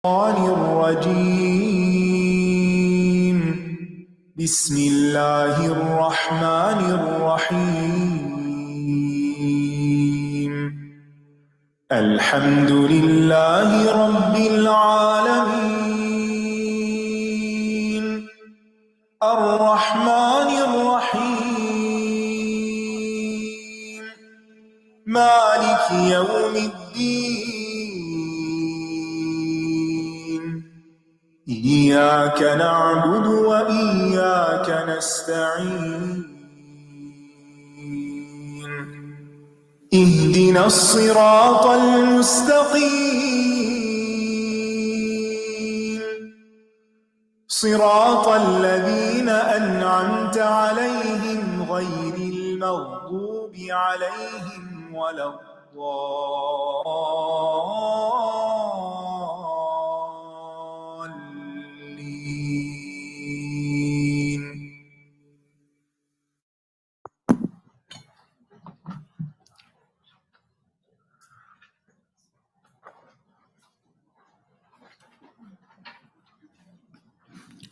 الرجيم بسم الله الرحمن الرحيم الحمد لله رب العالمين الرحمن الرحيم مالك يوم الدين إياك نعبد وإياك نستعين اهدنا الصراط المستقيم صراط الذين أنعمت عليهم غير المغضوب عليهم ولا الضالين.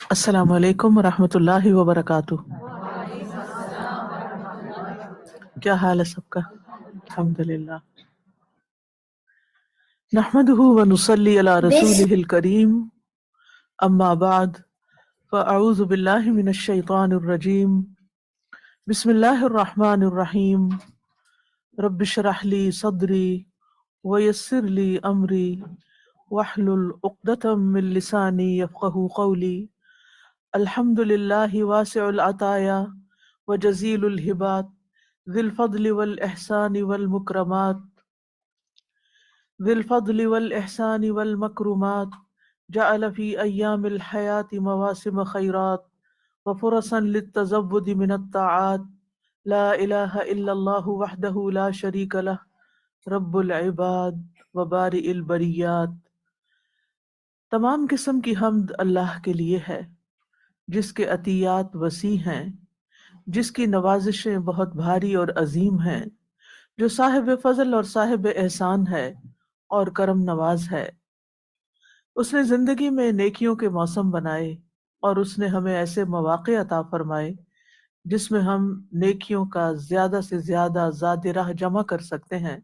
السلام علیکم ورحمۃ اللہ وبرکاتہ۔ کیا حال ہے سب کا؟ الحمدللہ۔ نحمده ونصلی علی رسولہ الکریم، اما بعد فاعوذ باللہ من الشیطان الرجیم، بسم اللہ الرحمن الرحیم، رب اشرح لی صدری ویسر لی امری واحلل عقدۃ من لسانی یفقہوا قولی۔ الحمد للہ واسع العطایا وجزیل الہبات ذی الفضل والإحسان والمکرمات ذی الفضل والإحسان والمکرمات جعل فی ایام الحیات مواسم خیرات وفرصا للتزود من الطاعات لا الہ الا اللہ وحدہ لا شریک لہ رب العباد وبارئ البریات۔ تمام قسم کی حمد اللہ کے لیے ہے جس کے عطیات وسیع ہیں، جس کی نوازشیں بہت بھاری اور عظیم ہیں، جو صاحب فضل اور صاحب احسان ہے اور کرم نواز ہے۔ اس نے زندگی میں نیکیوں کے موسم بنائے اور اس نے ہمیں ایسے مواقع عطا فرمائے جس میں ہم نیکیوں کا زیادہ سے زیادہ زاد راہ جمع کر سکتے ہیں۔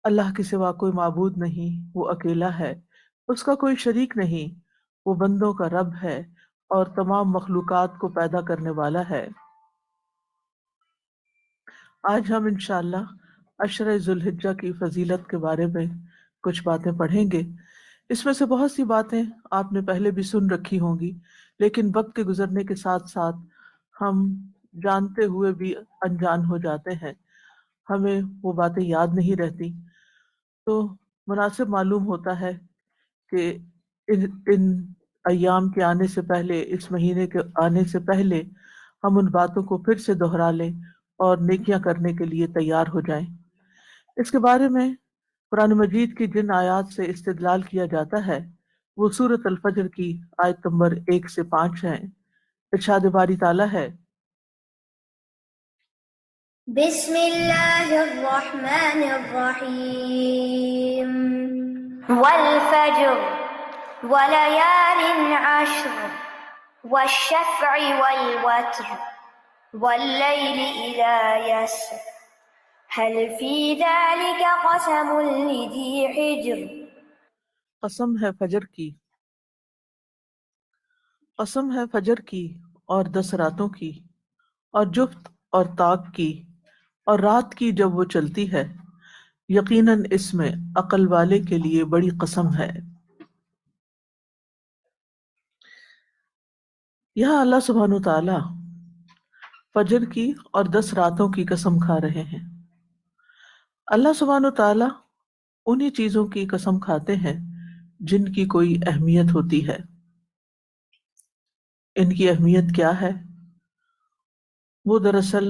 اللہ کے سوا کوئی معبود نہیں، وہ اکیلا ہے، اس کا کوئی شریک نہیں، وہ بندوں کا رب ہے اور تمام مخلوقات کو پیدا کرنے والا ہے۔ آج ہم انشاءاللہ عشرہ ذو الحجہ کی فضیلت کے بارے میں کچھ باتیں پڑھیں گے۔ اس میں سے بہت سی باتیں آپ نے پہلے بھی سن رکھی ہوں گی، لیکن وقت کے گزرنے کے ساتھ ساتھ ہم جانتے ہوئے بھی انجان ہو جاتے ہیں، ہمیں وہ باتیں یاد نہیں رہتی، تو مناسب معلوم ہوتا ہے کہ ان ایام کے آنے سے پہلے، اس مہینے کے آنے سے پہلے ہم ان باتوں کو پھر سے دہرا لیں اور نیکیاں کرنے کے لیے تیار ہو جائیں۔ اس کے بارے میں قرآن مجید کی جن آیات سے استدلال کیا جاتا ہے وہ سورۃ الفجر کی آیت نمبر 1 سے 5 ہیں۔ ارشاد باری تعالیٰ ہے، بسم اللہ الرحمن الرحیم والفجر وليال عشر والشفع والوتر والليل إذا يسر هل في ذلك قسم لذي حجر۔ قسم ہے فجر کی، قسم ہے فجر کی اور 10 راتوں کی، اور جفت اور طاق کی، اور رات کی جب وہ چلتی ہے، یقیناً اس میں عقل والے کے لیے بڑی قسم ہے۔ یہاں اللہ سبحانہ وتعالی فجر کی اور 10 راتوں کی قسم کھا رہے ہیں۔ اللہ سبحانہ وتعالی انہی چیزوں کی قسم کھاتے ہیں جن کی کوئی اہمیت ہوتی ہے۔ ان کی اہمیت کیا ہے؟ وہ دراصل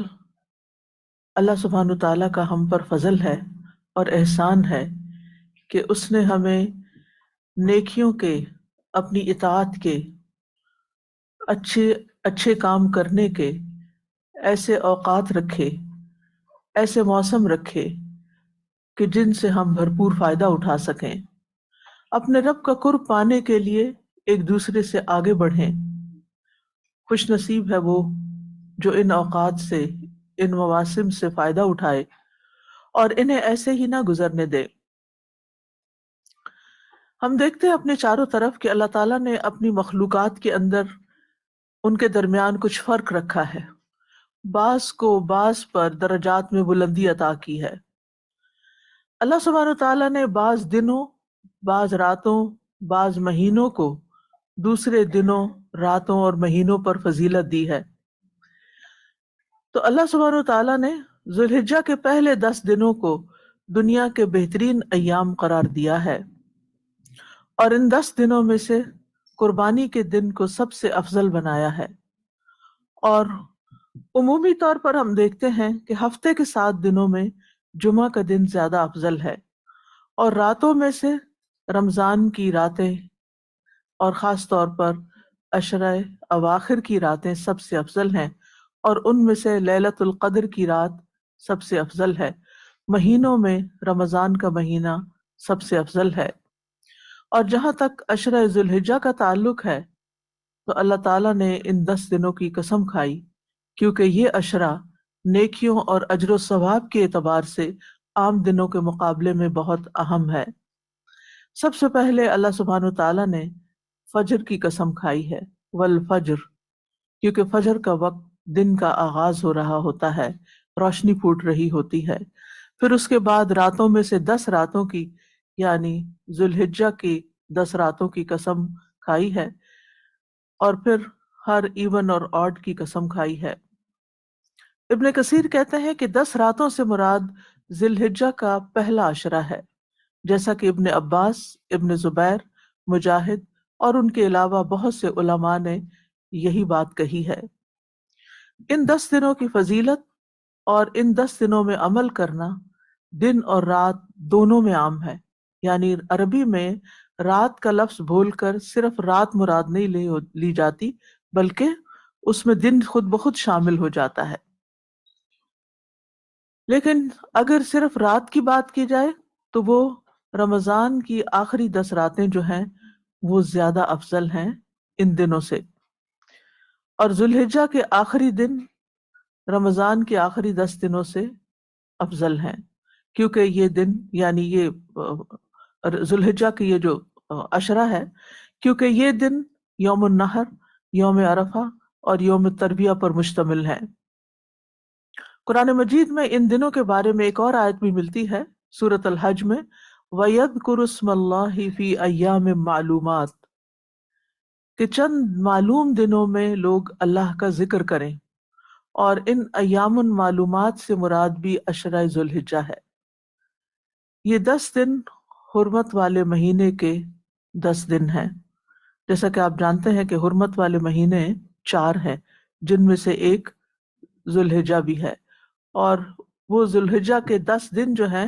اللہ سبحانہ وتعالی کا ہم پر فضل ہے اور احسان ہے کہ اس نے ہمیں نیکیوں کے، اپنی اطاعت کے، اچھے کام کرنے کے ایسے اوقات رکھے، ایسے موسم رکھے کہ جن سے ہم بھرپور فائدہ اٹھا سکیں۔ اپنے رب کا قرب پانے کے لیے ایک دوسرے سے آگے بڑھیں۔ خوش نصیب ہے وہ جو ان اوقات سے، ان مواسم سے فائدہ اٹھائے اور انہیں ایسے ہی نہ گزرنے دے۔ ہم دیکھتے ہیں اپنے چاروں طرف کہ اللہ تعالیٰ نے اپنی مخلوقات کے اندر ان کے درمیان کچھ فرق رکھا ہے، بعض کو بعض پر درجات میں بلندی عطا کی ہے۔ اللہ سبحانہ وتعالیٰ نے بعض دنوں، بعض راتوں، بعض مہینوں کو دوسرے دنوں، راتوں اور مہینوں پر فضیلت دی ہے۔ تو اللہ سبحانہ وتعالیٰ نے ذو الحجہ کے پہلے 10 دنوں کو دنیا کے بہترین ایام قرار دیا ہے، اور ان 10 دنوں میں سے قربانی کے دن کو سب سے افضل بنایا ہے۔ اور عمومی طور پر ہم دیکھتے ہیں کہ ہفتے کے 7 دنوں میں جمعہ کا دن زیادہ افضل ہے، اور راتوں میں سے رمضان کی راتیں اور خاص طور پر عشرہ اواخر کی راتیں سب سے افضل ہیں، اور ان میں سے لیلۃ القدر کی رات سب سے افضل ہے۔ مہینوں میں رمضان کا مہینہ سب سے افضل ہے۔ اور جہاں تک عشرہ ذو الحجہ کا تعلق ہے تو اللہ تعالیٰ نے ان 10 دنوں کی قسم کھائی، کیونکہ یہ عشرہ نیکیوں اور اجر و ثواب کے اعتبار سے عام دنوں کے مقابلے میں بہت اہم ہے۔ سب سے پہلے اللہ سبحانہ تعالیٰ نے فجر کی قسم کھائی ہے، والفجر، کیونکہ فجر کا وقت دن کا آغاز ہو رہا ہوتا ہے، روشنی پھوٹ رہی ہوتی ہے۔ پھر اس کے بعد راتوں میں سے 10 راتوں کی، یعنی ذو الحجہ کی 10 راتوں کی قسم کھائی ہے، اور پھر ہر ایون اور آڈ کی قسم کھائی ہے۔ ابن کثیر کہتے ہیں کہ 10 راتوں سے مراد ذی الحجہ کا پہلا عشرہ ہے، جیسا کہ ابن عباس، ابن زبیر، مجاہد اور ان کے علاوہ بہت سے علماء نے یہی بات کہی ہے۔ ان 10 دنوں کی فضیلت اور ان 10 دنوں میں عمل کرنا دن اور رات دونوں میں عام ہے، یعنی عربی میں رات کا لفظ بھول کر صرف رات مراد نہیں لی جاتی، بلکہ اس میں دن خود بخود شامل ہو جاتا ہے۔ لیکن اگر صرف رات کی بات کی جائے تو وہ رمضان کی آخری 10 راتیں جو ہیں وہ زیادہ افضل ہیں ان دنوں سے، اور ذو الحجہ کے آخری دن رمضان کے آخری 10 دنوں سے افضل ہیں، کیونکہ یہ دن، یعنی یہ ذو الحجہ کی یہ جو عشرہ ہے، کیونکہ یہ دن یوم النحر، یوم عرفہ اور یوم الترویہ پر مشتمل ہے۔ قرآن مجید میں ان دنوں کے بارے میں ایک اور آیت بھی ملتی ہے، سورۃ الحج میں، وَيَذْكُرُ اسْمَ اللَّهِ فِي أَيَّامٍ مَّعْلُومَاتٍ، کہ چند معلوم دنوں میں لوگ اللہ کا ذکر کریں، اور ان ایام معلومات سے مراد بھی عشرہ ذو الحجہ ہے۔ یہ 10 دن حرمت والے مہینے کے 10 دن ہیں، جیسا کہ آپ جانتے ہیں کہ حرمت والے مہینے 4 ہیں، جن میں سے ایک ذو الحجہ بھی ہے، اور وہ ذو الحجہ کے 10 دن جو ہیں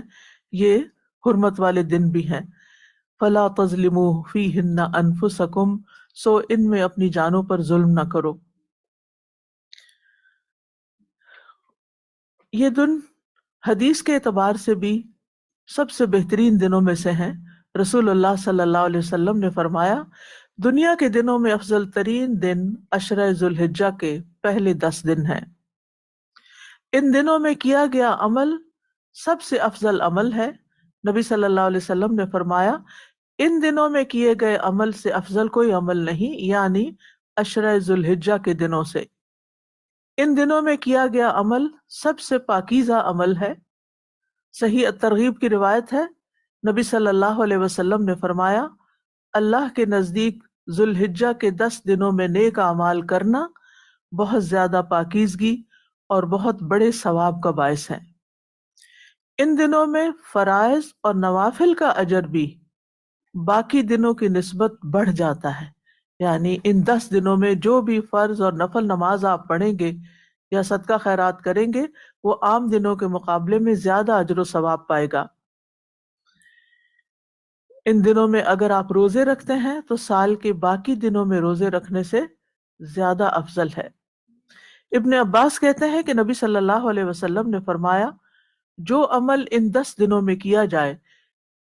یہ حرمت والے دن بھی ہیں۔ فَلَا تَظْلِمُوا فِيهِنَّ أَنفُسَكُمْ، سو ان میں اپنی جانوں پر ظلم نہ کرو۔ یہ دن حدیث کے اعتبار سے بھی سب سے بہترین دنوں میں سے ہیں۔ رسول اللہ صلی اللہ علیہ وسلم نے فرمایا، دنیا کے دنوں میں افضل ترین دن عشرہ ذو الحجہ کے پہلے 10 دن ہیں۔ ان دنوں میں کیا گیا عمل سب سے افضل عمل ہے۔ نبی صلی اللہ علیہ وسلم نے فرمایا، ان دنوں میں کیے گئے عمل سے افضل کوئی عمل نہیں، یعنی عشرہ ذو الحجہ کے دنوں سے۔ ان دنوں میں کیا گیا عمل سب سے پاکیزہ عمل ہے۔ صحیح الترغیب کی روایت ہے، نبی صلی اللہ علیہ وسلم نے فرمایا، اللہ کے نزدیک ذو الحجہ کے 10 دنوں میں نیک اعمال کرنا بہت زیادہ پاکیزگی اور بہت بڑے ثواب کا باعث ہے۔ ان دنوں میں فرائض اور نوافل کا اجر بھی باقی دنوں کی نسبت بڑھ جاتا ہے، یعنی ان 10 دنوں میں جو بھی فرض اور نفل نماز آپ پڑھیں گے یا صدقہ خیرات کریں گے وہ عام دنوں کے مقابلے میں زیادہ اجر و ثواب پائے گا۔ ان دنوں میں اگر آپ روزے رکھتے ہیں تو سال کے باقی دنوں میں روزے رکھنے سے زیادہ افضل ہے۔ ابن عباس کہتے ہیں کہ نبی صلی اللہ علیہ وسلم نے فرمایا، جو عمل ان 10 دنوں میں کیا جائے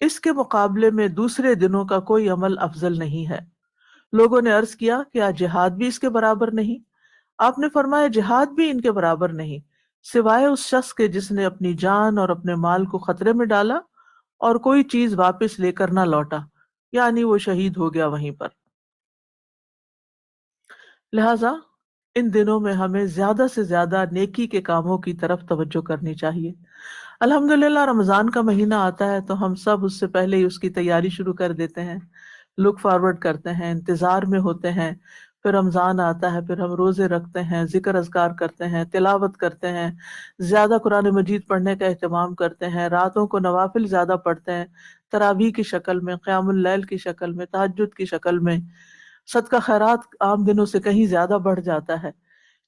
اس کے مقابلے میں دوسرے دنوں کا کوئی عمل افضل نہیں ہے۔ لوگوں نے عرض کیا کیا جہاد بھی اس کے برابر نہیں؟ آپ نے فرمایا جہاد بھی ان کے برابر نہیں، سوائے اس شخص کے جس نے اپنی جان اور اپنے مال کو خطرے میں ڈالا اور کوئی چیز واپس لے کر نہ لوٹا، یعنی وہ شہید ہو گیا وہیں پر۔ لہٰذا ان دنوں میں ہمیں زیادہ سے زیادہ نیکی کے کاموں کی طرف توجہ کرنی چاہیے۔ الحمدللہ رمضان کا مہینہ آتا ہے تو ہم سب اس سے پہلے ہی اس کی تیاری شروع کر دیتے ہیں، لک فارورڈ کرتے ہیں، انتظار میں ہوتے ہیں۔ پھر رمضان آتا ہے، پھر ہم روزے رکھتے ہیں، ذکر اذکار کرتے ہیں، تلاوت کرتے ہیں، زیادہ قرآن مجید پڑھنے کا اہتمام کرتے ہیں، راتوں کو نوافل زیادہ پڑھتے ہیں، تراویح کی شکل میں، قیام اللیل کی شکل میں، تہجد کی شکل میں۔ صدقہ خیرات عام دنوں سے کہیں زیادہ بڑھ جاتا ہے،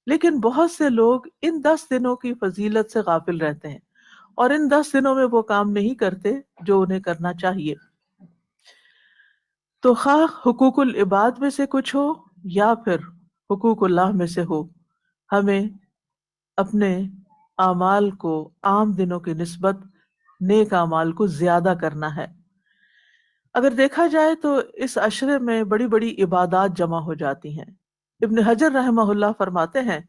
لیکن بہت سے لوگ ان 10 دنوں کی فضیلت سے غافل رہتے ہیں اور ان 10 دنوں میں وہ کام نہیں کرتے جو انہیں کرنا چاہیے۔ تو خواہ حقوق العباد میں سے کچھ ہو یا پھر حقوق اللہ میں سے ہو، ہمیں اپنے اعمال کو عام دنوں کی نسبت نیک اعمال کو زیادہ کرنا ہے۔ اگر دیکھا جائے تو اس عشرے میں بڑی بڑی عبادات جمع ہو جاتی ہیں۔ ابن حجر رحمہ اللہ فرماتے ہیں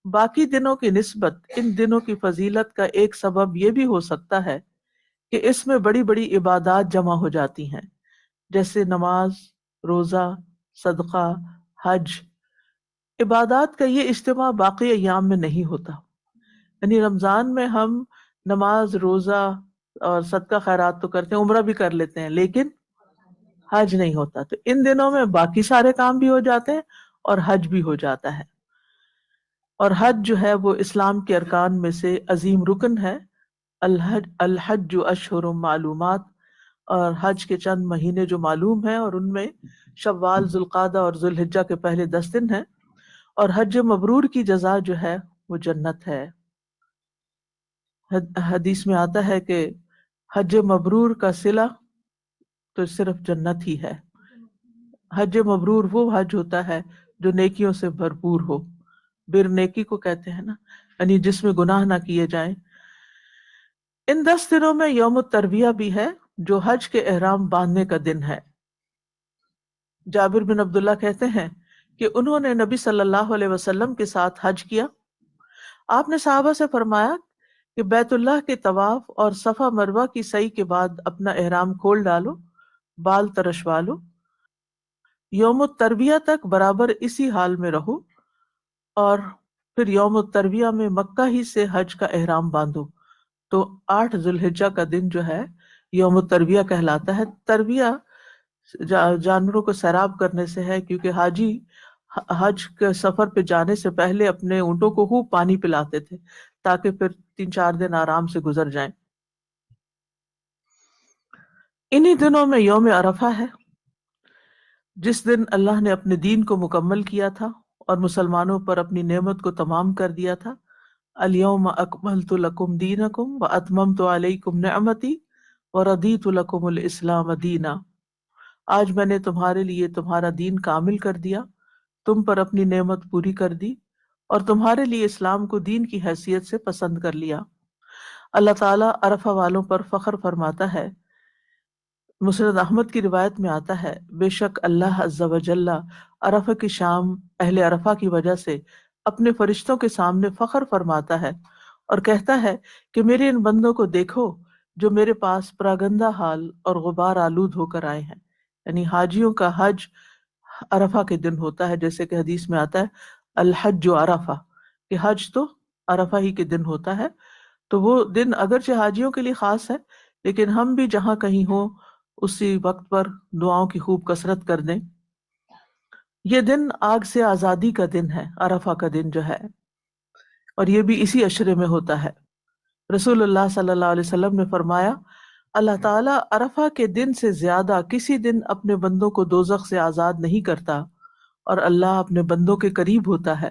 باقی دنوں کی نسبت ان دنوں کی فضیلت کا ایک سبب یہ بھی ہو سکتا ہے کہ اس میں بڑی بڑی عبادات جمع ہو جاتی ہیں، جیسے نماز، روزہ، صدقہ، حج۔ عبادات کا یہ اجتماع باقی ایام میں نہیں ہوتا، یعنی رمضان میں ہم نماز، روزہ اور صدقہ خیرات تو کرتے ہیں، عمرہ بھی کر لیتے ہیں، لیکن حج نہیں ہوتا۔ تو ان دنوں میں باقی سارے کام بھی ہو جاتے ہیں اور حج بھی ہو جاتا ہے۔ اور حج جو ہے وہ اسلام کے ارکان میں سے عظیم رکن ہے۔ الحج اشہر معلومات، اور حج کے چند مہینے جو معلوم ہیں اور ان میں شوال، ذوالقعدہ اور ذوالحجہ کے پہلے 10 دن ہیں، اور حج مبرور کی جزا جو ہے وہ جنت ہے۔ حدیث میں آتا ہے کہ حج مبرور کا صلہ تو صرف جنت ہی ہے۔ حج مبرور وہ حج ہوتا ہے جو نیکیوں سے بھرپور ہو، بر نیکی کو کہتے ہیں نا، یعنی جس میں گناہ نہ کیے جائیں۔ ان 10 دنوں میں یوم الترویہ بھی ہے جو حج کے احرام باندھنے کا دن ہے۔ جابر بن عبداللہ کہتے ہیں کہ انہوں نے نبی صلی اللہ علیہ وسلم کے ساتھ حج کیا۔ آپ نے صحابہ سے فرمایا کہ بیت اللہ کے طواف اور صفا مروہ کی سعی کے بعد اپنا احرام کھول ڈالو، بال ترشوا لو، یوم الترویہ تک برابر اسی حال میں رہو، اور پھر یوم الترویہ میں مکہ ہی سے حج کا احرام باندھو۔ تو 8 ذوالحجہ کا دن جو ہے یوم الترویہ کہلاتا ہے۔ ترویہ جانوروں کو سیراب کرنے سے ہے، کیونکہ حاجی حج کے سفر پہ جانے سے پہلے اپنے اونٹوں کو خوب پانی پلاتے تھے تاکہ پھر 3-4 دن آرام سے گزر جائیں۔ انہی دنوں میں یوم عرفہ ہے، جس دن اللہ نے اپنے دین کو مکمل کیا تھا اور مسلمانوں پر اپنی نعمت کو تمام کر دیا تھا۔ الیوم اکملت لکم دینکم واتممت علیکم نعمتی ورضیت لکم الاسلام دینا۔ آج میں نے تمہارے لیے تمہارا دین کامل کر دیا، تم پر اپنی نعمت پوری کر دی، اور تمہارے لیے اسلام کو دین کی حیثیت سے پسند کر لیا۔ اللہ تعالیٰ عرفہ والوں پر فخر فرماتا ہے۔ مسند احمد کی روایت میں آتا ہے بے شک اللہ عز و جل عرفہ کی شام اہل عرفہ کی وجہ سے اپنے فرشتوں کے سامنے فخر فرماتا ہے اور کہتا ہے کہ میرے ان بندوں کو دیکھو جو میرے پاس پراگندہ حال اور غبار آلود ہو کر آئے ہیں۔ یعنی حاجیوں کا حج عرفہ کے دن ہوتا ہے، جیسے کہ حدیث میں آتا ہے الحج عرفہ، کہ حج تو عرفہ ہی کے دن ہوتا ہے۔ تو وہ دن اگرچہ حاجیوں کے لیے خاص ہے، لیکن ہم بھی جہاں کہیں ہوں اسی وقت پر دعاؤں کی خوب کثرت کر دیں۔ یہ دن آگ سے آزادی کا دن ہے، عرفہ کا دن جو ہے، اور یہ بھی اسی عشرے میں ہوتا ہے۔ رسول اللہ صلی اللہ علیہ وسلم نے فرمایا اللہ تعالیٰ عرفہ کے دن سے زیادہ کسی دن اپنے بندوں کو دوزخ سے آزاد نہیں کرتا، اور اللہ اپنے بندوں کے قریب ہوتا ہے۔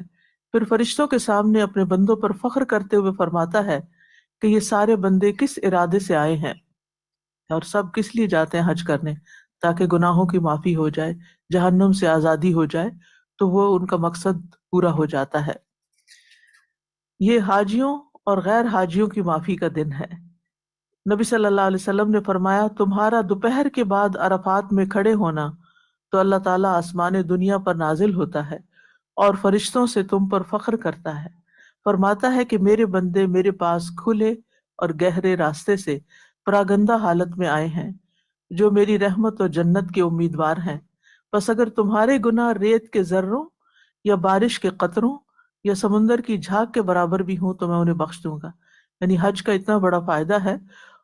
پھر فرشتوں کے سامنے اپنے بندوں پر فخر کرتے ہوئے فرماتا ہے کہ یہ سارے بندے کس ارادے سے آئے ہیں، اور سب کس لیے جاتے ہیں حج کرنے، تاکہ گناہوں کی معافی ہو جائے، جہنم سے آزادی ہو جائے، تو وہ ان کا مقصد پورا ہو جاتا ہے۔ یہ حاجیوں اور غیر حاجیوں کی معافی کا دن ہے۔ نبی صلی اللہ علیہ وسلم نے فرمایا تمہارا دوپہر کے بعد عرفات میں کھڑے ہونا تو اللہ تعالیٰ آسمان دنیا پر نازل ہوتا ہے اور فرشتوں سے تم پر فخر کرتا ہے، فرماتا ہے کہ میرے بندے میرے پاس کھلے اور گہرے راستے سے پراگندہ حالت میں آئے ہیں جو میری رحمت اور جنت کے امیدوار ہیں، بس اگر تمہارے گناہ ریت کے ذروں یا بارش کے قطروں یا سمندر کی جھاگ کے برابر بھی ہوں تو میں انہیں بخش دوں گا۔ یعنی حج کا اتنا بڑا فائدہ ہے،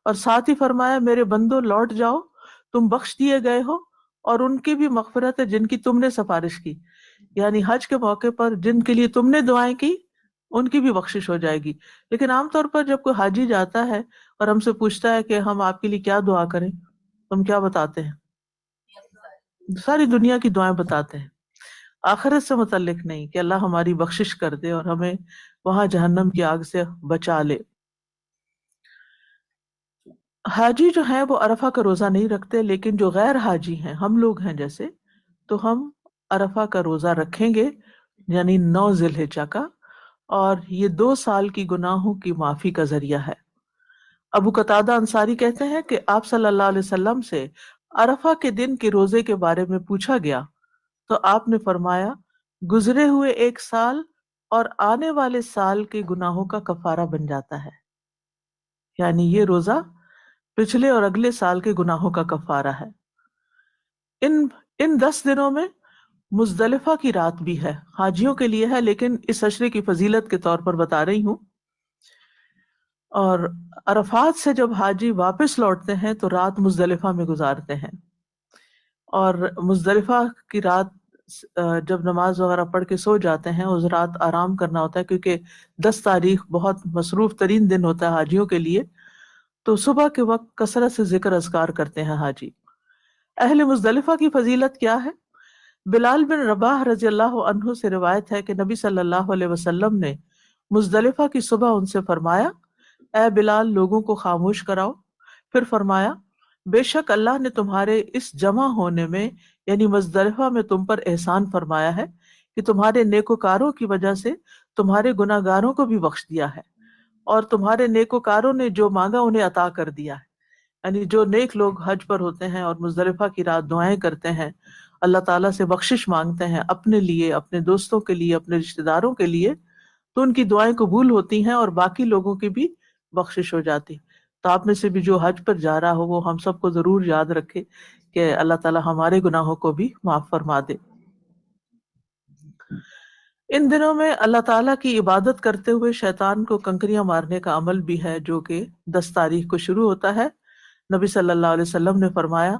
اور ساتھ ہی فرمایا میرے بندو لوٹ جاؤ، تم بخش دیے گئے ہو، اور ان کی بھی مغفرت ہے جن کی تم نے سفارش کی۔ یعنی حج کے موقع پر جن کے لیے تم نے دعائیں کی ان کی بھی بخشش ہو جائے گی۔ لیکن عام طور پر جب کوئی حاجی جاتا ہے اور ہم سے پوچھتا ہے کہ ہم آپ کے لیے کیا دعا کریں، ہم کیا بتاتے ہیں؟ ساری دنیا کی دعائیں بتاتے ہیں، آخرت سے متعلق نہیں کہ اللہ ہماری بخشش کر دے اور ہمیں وہاں جہنم کی آگ سے بچا لے۔ حاجی جو ہیں وہ عرفہ کا روزہ نہیں رکھتے، لیکن جو غیر حاجی ہیں، ہم لوگ ہیں جیسے، تو ہم عرفہ کا روزہ رکھیں گے، یعنی 9 ذی الحجہ کا، اور یہ 2 سال کی گناہوں کی معافی کا ذریعہ ہے۔ ابو قتادہ انصاری کہتے ہیں کہ آپ صلی اللہ علیہ وسلم سے عرفہ کے دن کے روزے کے بارے میں پوچھا گیا تو آپ نے فرمایا گزرے ہوئے 1 سال اور آنے والے سال کے گناہوں کا کفارہ بن جاتا ہے، یعنی یہ روزہ پچھلے اور اگلے سال کے گناہوں کا کفارہ ہے۔ ان 10 دنوں میں مزدلفہ کی رات بھی ہے، حاجیوں کے لیے ہے لیکن اس عشرے کی فضیلت کے طور پر بتا رہی ہوں۔ اور عرفات سے جب حاجی واپس لوٹتے ہیں تو رات مزدلفہ میں گزارتے ہیں، اور مزدلفہ کی رات جب نماز وغیرہ پڑھ کے سو جاتے ہیں اس رات آرام کرنا ہوتا ہے، کیونکہ 10 تاریخ بہت مصروف ترین دن ہوتا ہے حاجیوں کے لیے، تو صبح کے وقت کثرت سے ذکر اذکار کرتے ہیں حاجی۔ اہل مزدلفہ کی فضیلت کیا ہے؟ بلال بن رباح رضی اللہ عنہ سے روایت ہے کہ نبی صلی اللہ علیہ وسلم نے مزدلفہ کی صبح ان سے فرمایا اے بلال لوگوں کو خاموش کراؤ، پھر فرمایا بے شک اللہ نے تمہارے اس جمع ہونے میں یعنی مزدلفہ میں تم پر احسان فرمایا ہے کہ تمہارے نیکوکاروں کی وجہ سے تمہارے گناہگاروں کو بھی بخش دیا ہے، اور تمہارے نیکوکاروں نے جو مانگا انہیں عطا کر دیا ہے۔ یعنی جو نیک لوگ حج پر ہوتے ہیں اور مزدلفہ کی رات دعائیں کرتے ہیں، اللہ تعالیٰ سے بخشش مانگتے ہیں اپنے لیے، اپنے دوستوں کے لیے، اپنے رشتہ داروں کے لیے، تو ان کی دعائیں قبول ہوتی ہیں اور باقی لوگوں کی بھی بخشش ہو جاتی۔ تو آپ میں سے بھی جو حج پر جا رہا ہو وہ ہم سب کو ضرور یاد رکھے کہ اللہ تعالیٰ ہمارے گناہوں کو بھی معاف فرما دے۔ ان دنوں میں اللہ تعالیٰ کی عبادت کرتے ہوئے شیطان کو کنکریاں مارنے کا عمل بھی ہے جو کہ 10 تاریخ کو شروع ہوتا ہے۔ نبی صلی اللہ علیہ وسلم نے فرمایا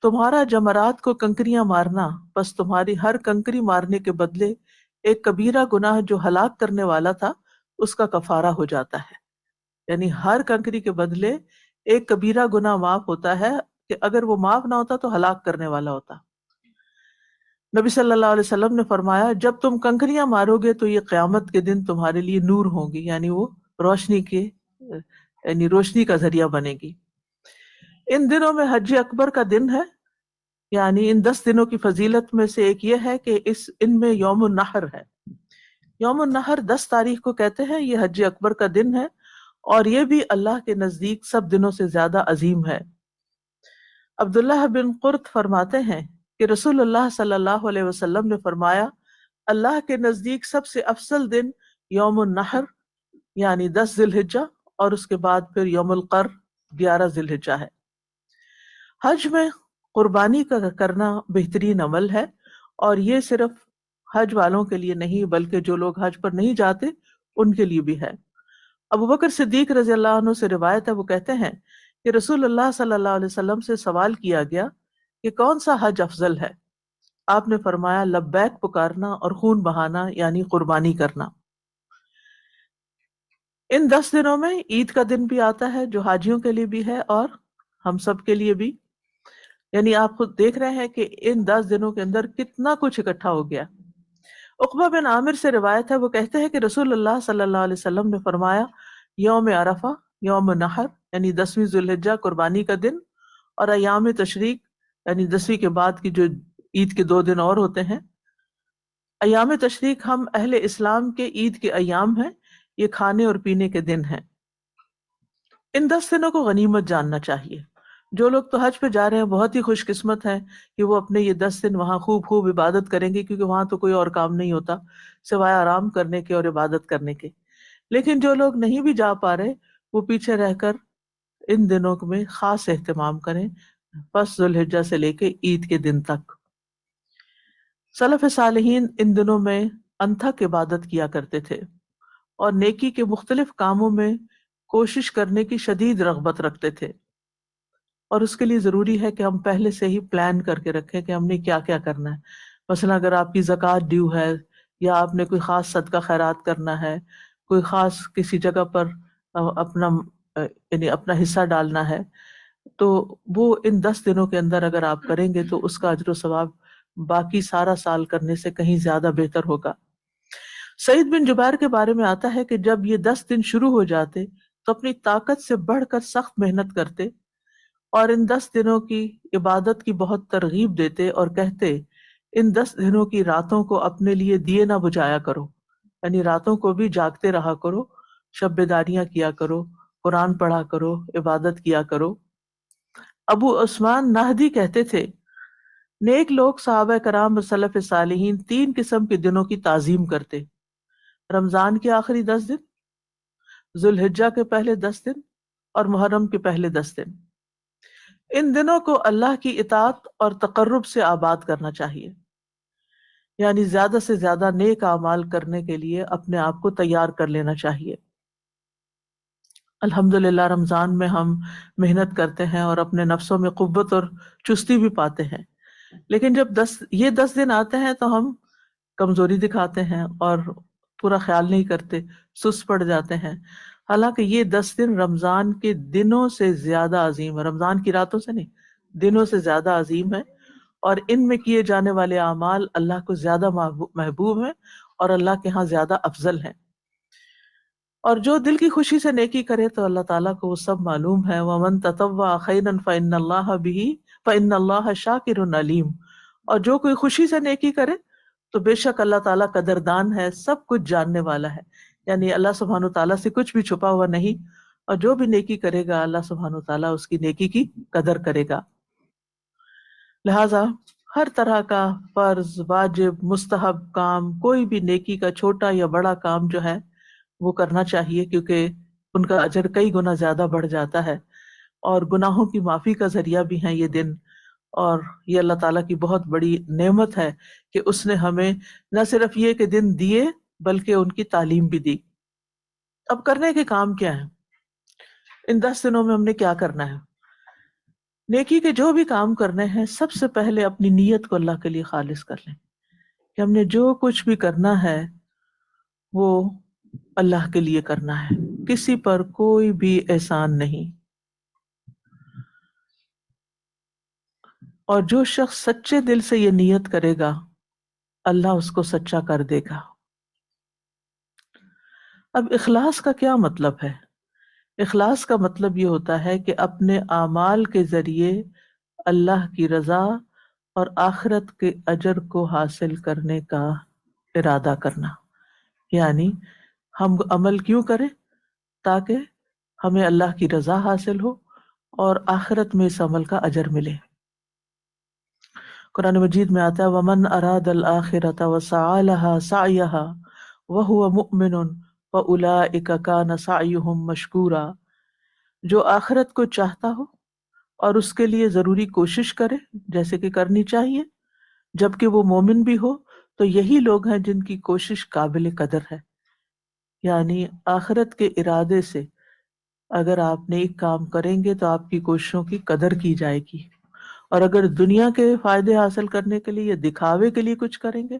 تمہارا جمرات کو کنکریاں مارنا، پس تمہاری ہر کنکری مارنے کے بدلے ایک کبیرہ گناہ جو ہلاک کرنے والا تھا اس کا کفارہ ہو جاتا ہے۔ یعنی ہر کنکری کے بدلے ایک کبیرہ گناہ معاف ہوتا ہے کہ اگر وہ معاف نہ ہوتا تو ہلاک کرنے والا ہوتا۔ نبی صلی اللہ علیہ وسلم نے فرمایا جب تم کنکریاں مارو گے تو یہ قیامت کے دن تمہارے لیے نور ہوں گی، یعنی وہ روشنی کا ذریعہ بنے گی۔ ان دنوں میں حج اکبر کا دن ہے، یعنی ان 10 دنوں کی فضیلت میں سے ایک یہ ہے کہ ان میں یوم النحر ہے۔ یوم النحر 10 تاریخ کو کہتے ہیں، یہ حج اکبر کا دن ہے اور یہ بھی اللہ کے نزدیک سب دنوں سے زیادہ عظیم ہے۔ عبداللہ بن قرط فرماتے ہیں کہ رسول اللہ صلی اللہ علیہ وسلم نے فرمایا اللہ کے نزدیک سب سے افضل دن یوم النحر یعنی 10 ذی الحجہ اور اس کے بعد پھر یوم القر 11 ذی الحجہ ہے۔ حج میں قربانی کا کرنا بہترین عمل ہے، اور یہ صرف حج والوں کے لیے نہیں بلکہ جو لوگ حج پر نہیں جاتے ان کے لیے بھی ہے۔ ابو بکر صدیق رضی اللہ عنہ سے روایت ہے، وہ کہتے ہیں کہ رسول اللہ صلی اللہ علیہ وسلم سے سوال کیا گیا کہ کون سا حج افضل ہے؟ آپ نے فرمایا لبیک پکارنا اور خون بہانا یعنی قربانی کرنا۔ ان 10 دنوں میں عید کا دن بھی آتا ہے جو حاجیوں کے لیے بھی ہے اور ہم سب کے لیے بھی، یعنی آپ خود دیکھ رہے ہیں کہ ان 10 دنوں کے اندر کتنا کچھ اکٹھا ہو گیا۔ عقبہ بن عامر سے روایت ہے، وہ کہتے ہیں کہ رسول اللہ صلی اللہ علیہ وسلم نے فرمایا یوم عرفہ، یوم نحر یعنی 10ویں ذی الحجہ قربانی کا دن، اور ایام تشریق یعنی 10ویں کے بعد کی جو عید کے 2 دن اور ہوتے ہیں۔ ایام تشریق ہم اہل اسلام کے عید کے ایام ہیں، یہ کھانے اور پینے کے دن ہیں۔ ان 10 دنوں کو غنیمت جاننا چاہیے. جو لوگ تو حج پہ جا رہے ہیں بہت ہی خوش قسمت ہیں کہ وہ اپنے یہ 10 دن وہاں خوب خوب عبادت کریں گے، کیونکہ وہاں تو کوئی اور کام نہیں ہوتا سوائے آرام کرنے کے اور عبادت کرنے کے. لیکن جو لوگ نہیں بھی جا پا رہے وہ پیچھے رہ کر ان دنوں میں خاص اہتمام کریں، پس ذوالحجہ سے لے کے عید کے دن تک. سلف صالحین ان دنوں میں انتھک عبادت کیا کرتے تھے اور نیکی کے مختلف کاموں میں کوشش کرنے کی شدید رغبت رکھتے تھے، اور اس کے لیے ضروری ہے کہ ہم پہلے سے ہی پلان کر کے رکھیں کہ ہم نے کیا کیا کرنا ہے. مثلا اگر آپ کی زکوٰۃ ڈیو ہے یا آپ نے کوئی خاص صدقہ خیرات کرنا ہے، کوئی خاص کسی جگہ پر اپنا یعنی اپنا حصہ ڈالنا ہے، تو وہ ان 10 دنوں کے اندر اگر آپ کریں گے تو اس کا اجر و ثواب باقی سارا سال کرنے سے کہیں زیادہ بہتر ہوگا. سعید بن جبیر کے بارے میں آتا ہے کہ جب یہ 10 دن شروع ہو جاتے تو اپنی طاقت سے بڑھ کر سخت محنت کرتے اور ان 10 دنوں کی عبادت کی بہت ترغیب دیتے اور کہتے ان 10 دنوں کی راتوں کو اپنے لیے دیے نہ بجھایا کرو، یعنی راتوں کو بھی جاگتے رہا کرو، شب بیداریاں کیا کرو، قرآن پڑھا کرو، عبادت کیا کرو. ابو عثمان نہدی کہتے تھے نیک لوگ صحابہ کرام و سلف صالحین 3 قسم کے دنوں کی تعظیم کرتے: رمضان کے آخری 10 دن، ذوالحجہ کے پہلے 10 دن اور محرم کے پہلے 10 دن. ان دنوں کو اللہ کی اطاعت اور تقرب سے آباد کرنا چاہیے، یعنی زیادہ سے زیادہ نیک اعمال کرنے کے لیے اپنے آپ کو تیار کر لینا چاہیے. الحمدللہ رمضان میں ہم محنت کرتے ہیں اور اپنے نفسوں میں قوت اور چستی بھی پاتے ہیں، لیکن جب یہ 10 دن آتے ہیں تو ہم کمزوری دکھاتے ہیں اور پورا خیال نہیں کرتے، سست پڑ جاتے ہیں. حالانکہ یہ 10 دن رمضان کے دنوں سے زیادہ عظیم ہے، رمضان کی راتوں سے نہیں، دنوں سے زیادہ عظیم ہے، اور ان میں کیے جانے والے اعمال اللہ کو زیادہ محبوب ہیں اور اللہ کے ہاں زیادہ افضل ہیں. اور جو دل کی خوشی سے نیکی کرے تو اللہ تعالیٰ کو وہ سب معلوم ہے. وَمَن تَطَوَّعَ خَيْرًا فَإِنَّ اللَّهَ بِهِ فَإِنَّ اللَّهَ شَاكِرٌ عَلِيمٌ. اور جو کوئی خوشی سے نیکی کرے تو بے شک اللہ تعالیٰ قدردان ہے، سب کچھ جاننے والا ہے. یعنی اللہ سبحانہ تعالیٰ سے کچھ بھی چھپا ہوا نہیں، اور جو بھی نیکی کرے گا اللہ سبحانہ تعالیٰ اس کی نیکی کی قدر کرے گا. لہٰذا ہر طرح کا فرض، واجب، مستحب کام، کوئی بھی نیکی کا چھوٹا یا بڑا کام جو ہے وہ کرنا چاہیے، کیونکہ ان کا اجر کئی گنا زیادہ بڑھ جاتا ہے، اور گناہوں کی معافی کا ذریعہ بھی ہیں یہ دن. اور یہ اللہ تعالیٰ کی بہت بڑی نعمت ہے کہ اس نے ہمیں نہ صرف یہ کہ دن دیے بلکہ ان کی تعلیم بھی دی. اب کرنے کے کام کیا ہیں؟ ان 10 دنوں میں ہم نے کیا کرنا ہے؟ نیکی کے جو بھی کام کرنے ہیں سب سے پہلے اپنی نیت کو اللہ کے لیے خالص کر لیں کہ ہم نے جو کچھ بھی کرنا ہے وہ اللہ کے لیے کرنا ہے، کسی پر کوئی بھی احسان نہیں. اور جو شخص سچے دل سے یہ نیت کرے گا اللہ اس کو سچا کر دے گا. اب اخلاص کا کیا مطلب ہے؟ اخلاص کا مطلب یہ ہوتا ہے کہ اپنے اعمال کے ذریعے اللہ کی رضا اور آخرت کے اجر کو حاصل کرنے کا ارادہ کرنا. یعنی ہم عمل کیوں کریں؟ تاکہ ہمیں اللہ کی رضا حاصل ہو اور آخرت میں اس عمل کا اجر ملے. قرآن مجید میں آتا ہے وَمَنْ أَرَادَ الْآخِرَةَ وَسَعَى لَهَا سَعْيَهَا وَهُوَ مُؤْمِنٌ فَأُولَئِكَ كَانَ سَعْيُهُمْ مَشْكُورًا. جو آخرت کو چاہتا ہو اور اس کے لیے ضروری کوشش کرے جیسے کہ کرنی چاہیے، جبکہ وہ مومن بھی ہو، تو یہی لوگ ہیں جن کی کوشش قابل قدر ہے. یعنی آخرت کے ارادے سے اگر آپ نیک کام کریں گے تو آپ کی کوششوں کی قدر کی جائے گی، اور اگر دنیا کے فائدے حاصل کرنے کے لیے یا دکھاوے کے لیے کچھ کریں گے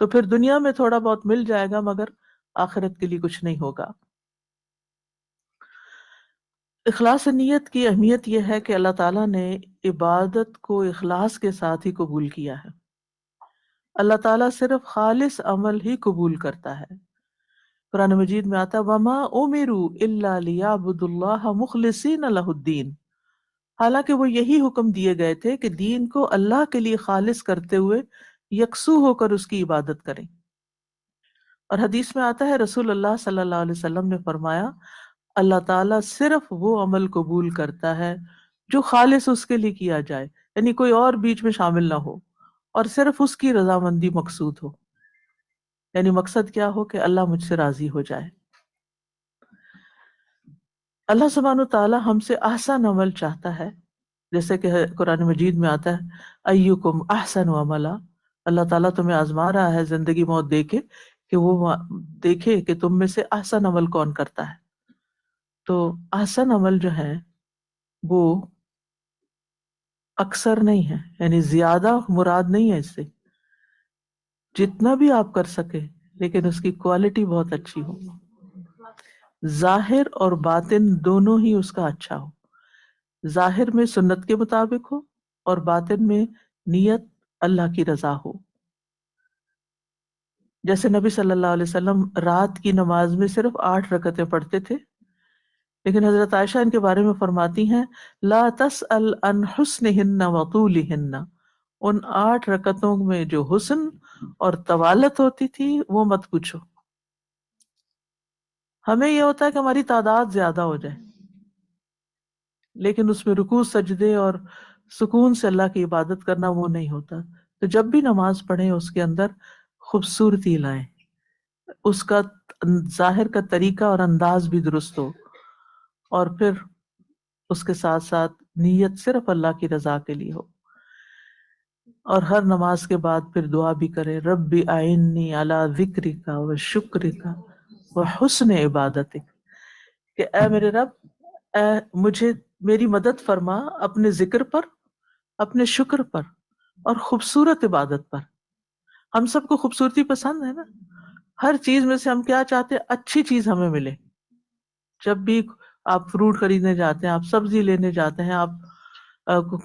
تو پھر دنیا میں تھوڑا بہت مل جائے گا مگر آخرت کے لیے کچھ نہیں ہوگا. اخلاص نیت کی اہمیت یہ ہے کہ اللہ تعالیٰ نے عبادت کو اخلاص کے ساتھ ہی قبول کیا ہے. اللہ تعالیٰ صرف خالص عمل ہی قبول کرتا ہے. قرآن مجید میں آتا ہے وَمَا أُمِرُوا إِلَّا لِيَعْبُدُوا اللَّهَ مُخْلِصِينَ لَهُ الدِّينَ. حالانکہ وہ یہی حکم دیے گئے تھے کہ دین کو اللہ کے لیے خالص کرتے ہوئے یکسو ہو کر اس کی عبادت کریں. اور حدیث میں آتا ہے رسول اللہ صلی اللہ علیہ وسلم نے فرمایا اللہ تعالیٰ صرف وہ عمل قبول کرتا ہے جو خالص اس کے لیے کیا جائے، یعنی کوئی اور بیچ میں شامل نہ ہو، اور صرف اس کی رضامندی مقصود ہو، یعنی مقصد کیا ہو کہ اللہ مجھ سے راضی ہو جائے۔ اللہ سبحانہ تعالیٰ ہم سے احسن عمل چاہتا ہے، جیسے کہ قرآن مجید میں آتا ہے ایکم احسن عملا، اللہ تعالیٰ تمہیں آزما رہا ہے زندگی موت دے کے کہ وہ دیکھے کہ تم میں سے احسن عمل کون کرتا ہے۔ تو احسن عمل جو ہے وہ اکثر نہیں ہے، یعنی زیادہ مراد نہیں ہے اس سے، جتنا بھی آپ کر سکے لیکن اس کی کوالٹی بہت اچھی ہو، ظاہر اور باطن دونوں ہی اس کا اچھا ہو، ظاہر میں سنت کے مطابق ہو اور باطن میں نیت اللہ کی رضا ہو۔ جیسے نبی صلی اللہ علیہ وسلم رات کی نماز میں صرف 8 رکعتیں پڑھتے تھے، لیکن حضرت عائشہ ان کے بارے میں فرماتی ہیں لا تسأل عن حسنہن وطولہن، ان 8 رکعتوں میں جو حسن اور طوالت ہوتی تھی وہ مت پوچھو۔ ہمیں یہ ہوتا ہے کہ ہماری تعداد زیادہ ہو جائے، لیکن اس میں رکوع سجدے اور سکون سے اللہ کی عبادت کرنا وہ نہیں ہوتا۔ تو جب بھی نماز پڑھیں اس کے اندر خوبصورتی لائیں، اس کا ظاہر کا طریقہ اور انداز بھی درست ہو، اور پھر اس کے ساتھ ساتھ نیت صرف اللہ کی رضا کے لیے ہو، اور ہر نماز کے بعد پھر دعا بھی کرے رب اعنی علی ذکرک و شکرک و حسن عبادتک، کہ اے میرے رب، اے مجھے میری مدد فرما اپنے ذکر پر، اپنے شکر پر اور خوبصورت عبادت پر۔ ہم سب کو خوبصورتی پسند ہے نا، ہر چیز میں سے ہم کیا چاہتے ہیں؟ اچھی چیز ہمیں ملے۔ جب بھی آپ فروٹ خریدنے جاتے ہیں، آپ سبزی لینے جاتے ہیں، آپ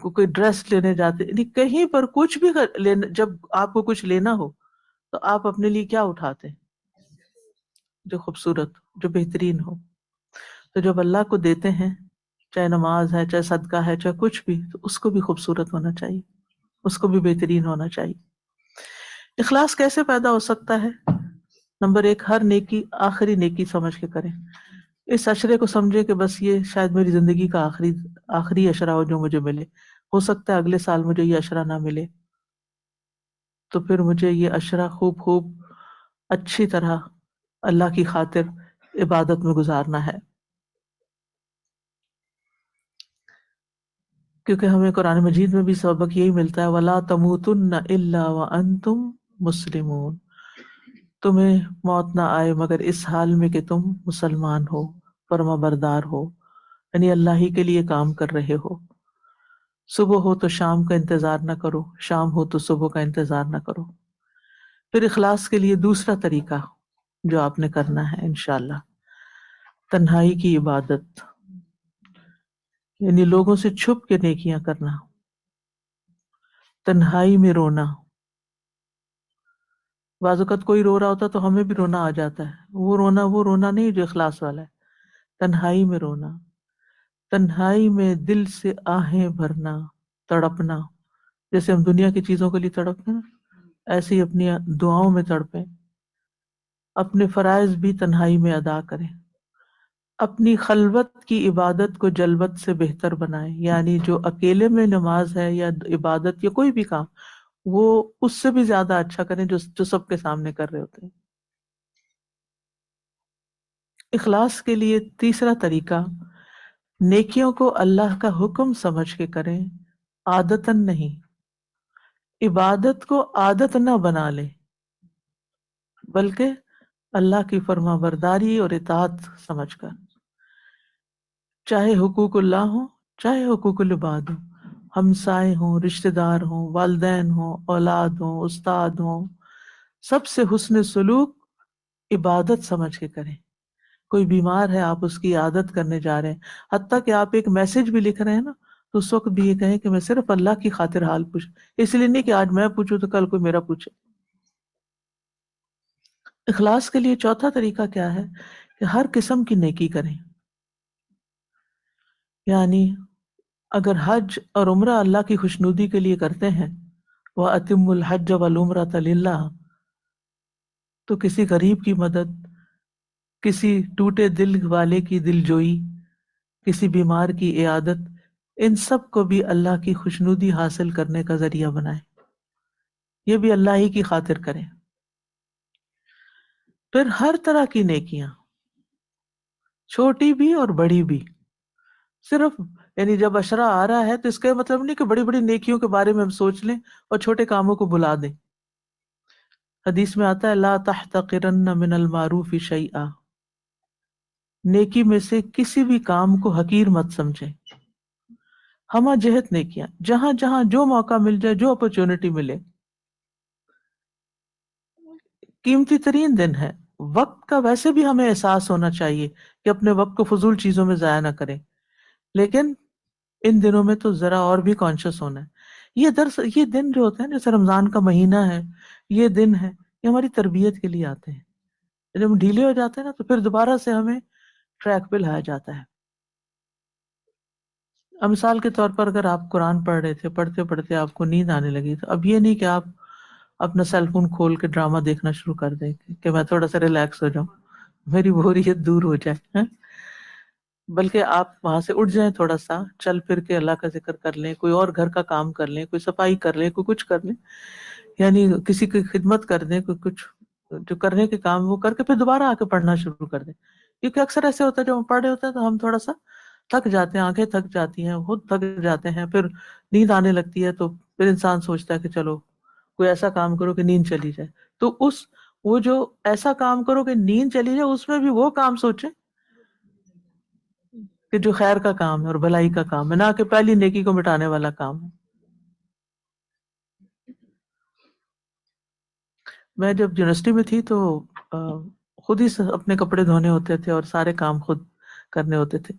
کوئی ڈریس لینے جاتے ہیں، یعنی کہیں پر کچھ بھی جب آپ کو کچھ لینا ہو تو آپ اپنے لیے کیا اٹھاتے ہیں؟ جو خوبصورت، جو بہترین ہو۔ تو جب اللہ کو دیتے ہیں، چاہے نماز ہے، چاہے صدقہ ہے، چاہے کچھ بھی، تو اس کو بھی خوبصورت ہونا چاہیے، اس کو بھی بہترین ہونا چاہیے۔ اخلاص کیسے پیدا ہو سکتا ہے؟ نمبر 1، ہر نیکی آخری نیکی سمجھ کے کریں۔ اس عشرے کو سمجھے کہ بس یہ شاید میری زندگی کا آخری عشرہ ہو جو مجھے ملے، ہو سکتا ہے اگلے سال مجھے یہ عشرہ نہ ملے، تو پھر مجھے یہ عشرہ خوب اچھی طرح اللہ کی خاطر عبادت میں گزارنا ہے، کیونکہ ہمیں قرآن مجید میں بھی سبق یہی ملتا ہے وَلَا تَمُوتُنَّ إِلَّا وَأَنْتُمْ مُسْلِمُونَ، تمہیں موت نہ آئے مگر اس حال میں کہ تم مسلمان ہو، فرما بردار ہو، یعنی اللہ ہی کے لیے کام کر رہے ہو۔ صبح ہو تو شام کا انتظار نہ کرو، شام ہو تو صبح کا انتظار نہ کرو۔ پھر اخلاص کے لیے دوسرا طریقہ جو آپ نے کرنا ہے انشاءاللہ، تنہائی کی عبادت، یعنی لوگوں سے چھپ کے نیکیاں کرنا، تنہائی میں رونا۔ بعض اوقات کوئی رو رہا ہوتا تو ہمیں بھی رونا آ جاتا ہے، وہ رونا نہیں جو اخلاص والا ہے، تنہائی میں رونا، تنہائی میں دل سے آہیں بھرنا، تڑپنا، جیسے ہم دنیا کی چیزوں کے لیے تڑپتے ہیں ایسے ہی اپنی دعاؤں میں تڑپیں، اپنے فرائض بھی تنہائی میں ادا کریں، اپنی خلوت کی عبادت کو جلوت سے بہتر بنائیں، یعنی جو اکیلے میں نماز ہے یا عبادت یا کوئی بھی کام، وہ اس سے بھی زیادہ اچھا کریں جو سب کے سامنے کر رہے ہوتے ہیں۔ اخلاص کے لیے تیسرا طریقہ، نیکیوں کو اللہ کا حکم سمجھ کے کریں، عادتاً نہیں۔ عبادت کو عادت نہ بنا لیں بلکہ اللہ کی فرما برداری اور اطاعت سمجھ کر، چاہے حقوق اللہ ہوں چاہے حقوق العباد ہوں، ہمسائے ہوں، رشتہ دار ہوں، والدین ہوں، اولاد ہوں، استاد ہوں، سب سے حسن سلوک عبادت سمجھ کے کریں۔ کوئی بیمار ہے، آپ اس کی عادت کرنے جا رہے ہیں، حتیٰ کہ آپ ایک میسج بھی لکھ رہے ہیں نا تو اس وقت بھی یہ کہیں کہ میں صرف اللہ کی خاطر حال پوچھ، اس لیے نہیں کہ آج میں پوچھوں تو کل کوئی میرا پوچھے۔ اخلاص کے لیے چوتھا طریقہ کیا ہے کہ ہر قسم کی نیکی کریں، یعنی اگر حج اور عمرہ اللہ کی خوشنودی کے لیے کرتے ہیں وَأَتِمُّ الْحَجَّ وَالْعُمْرَةَ لِلَّهِ، تو کسی غریب کی مدد، کسی ٹوٹے دل والے کی دل جوئی، کسی بیمار کی عیادت، ان سب کو بھی اللہ کی خوشنودی حاصل کرنے کا ذریعہ بنائیں، یہ بھی اللہ ہی کی خاطر کریں۔ پھر ہر طرح کی نیکیاں، چھوٹی بھی اور بڑی بھی، صرف یعنی جب اشرا آ رہا ہے تو اس کا مطلب نہیں کہ بڑی بڑی نیکیوں کے بارے میں ہم سوچ لیں اور چھوٹے کاموں کو بھلا دیں۔ حدیث میں آتا ہے لا تحتقرن من المعروف شیئا، نیکی میں سے کسی بھی کام کو حقیر مت سمجھیں۔ ہمہ جہت نیکیاں، جہاں جہاں جو موقع مل جائے، جو اپرچونٹی ملے۔ قیمتی ترین دن ہے، وقت کا ویسے بھی ہمیں احساس ہونا چاہیے کہ اپنے وقت کو فضول چیزوں میں ضائع نہ کریں، لیکن ان دنوں میں تو ذرا اور بھی کانشیس ہونا ہے۔ یہ دن جو ہوتے ہیں، جیسے رمضان کا مہینہ ہے، یہ دن ہے، یہ ہماری تربیت کے لیے آتے ہیں۔ جب ہم ڈھیلے ہو جاتے ہیں نا تو پھر دوبارہ سے ہمیں ٹریک پہ لایا جاتا ہے۔ اب مثال کے طور پر اگر آپ قرآن پڑھ رہے تھے، پڑھتے پڑھتے آپ کو نیند آنے لگی، تو اب یہ نہیں کہ آپ اپنا سیل فون کھول کے ڈرامہ دیکھنا شروع کر دیں کہ میں تھوڑا سا ریلیکس ہو جاؤں، میری بوریت دور ہو جائے، ہاں؟ بلکہ آپ وہاں سے اٹھ جائیں، تھوڑا سا چل پھر کے اللہ کا ذکر کر لیں، کوئی اور گھر کا کام کر لیں، کوئی صفائی کر لیں، کوئی کچھ کر لیں، یعنی کسی کی خدمت کر دیں، کوئی کچھ جو کرنے کے کام وہ کر کے پھر دوبارہ آ کے پڑھنا شروع کر دیں۔ کیونکہ اکثر ایسے ہوتا ہے جب ہم پڑھ رہے ہوتے ہیں تو ہم تھوڑا سا تھک جاتے ہیں، آنکھیں تھک جاتی ہیں، خود تھک جاتے ہیں، پھر نیند آنے لگتی ہے، تو پھر انسان سوچتا ہے کہ چلو کوئی ایسا کام کرو کہ نیند چلی جائے۔ تو وہ جو ایسا کام کرو کہ نیند چلی جائے، اس میں بھی وہ کام سوچیں کہ جو خیر کا کام ہے اور بھلائی کا کام ہے، نہ کہ پہلی نیکی کو مٹانے والا کام ہے۔ میں جب یونیورسٹی میں تھی تو خود ہی اپنے کپڑے دھونے ہوتے تھے اور سارے کام خود کرنے ہوتے تھے،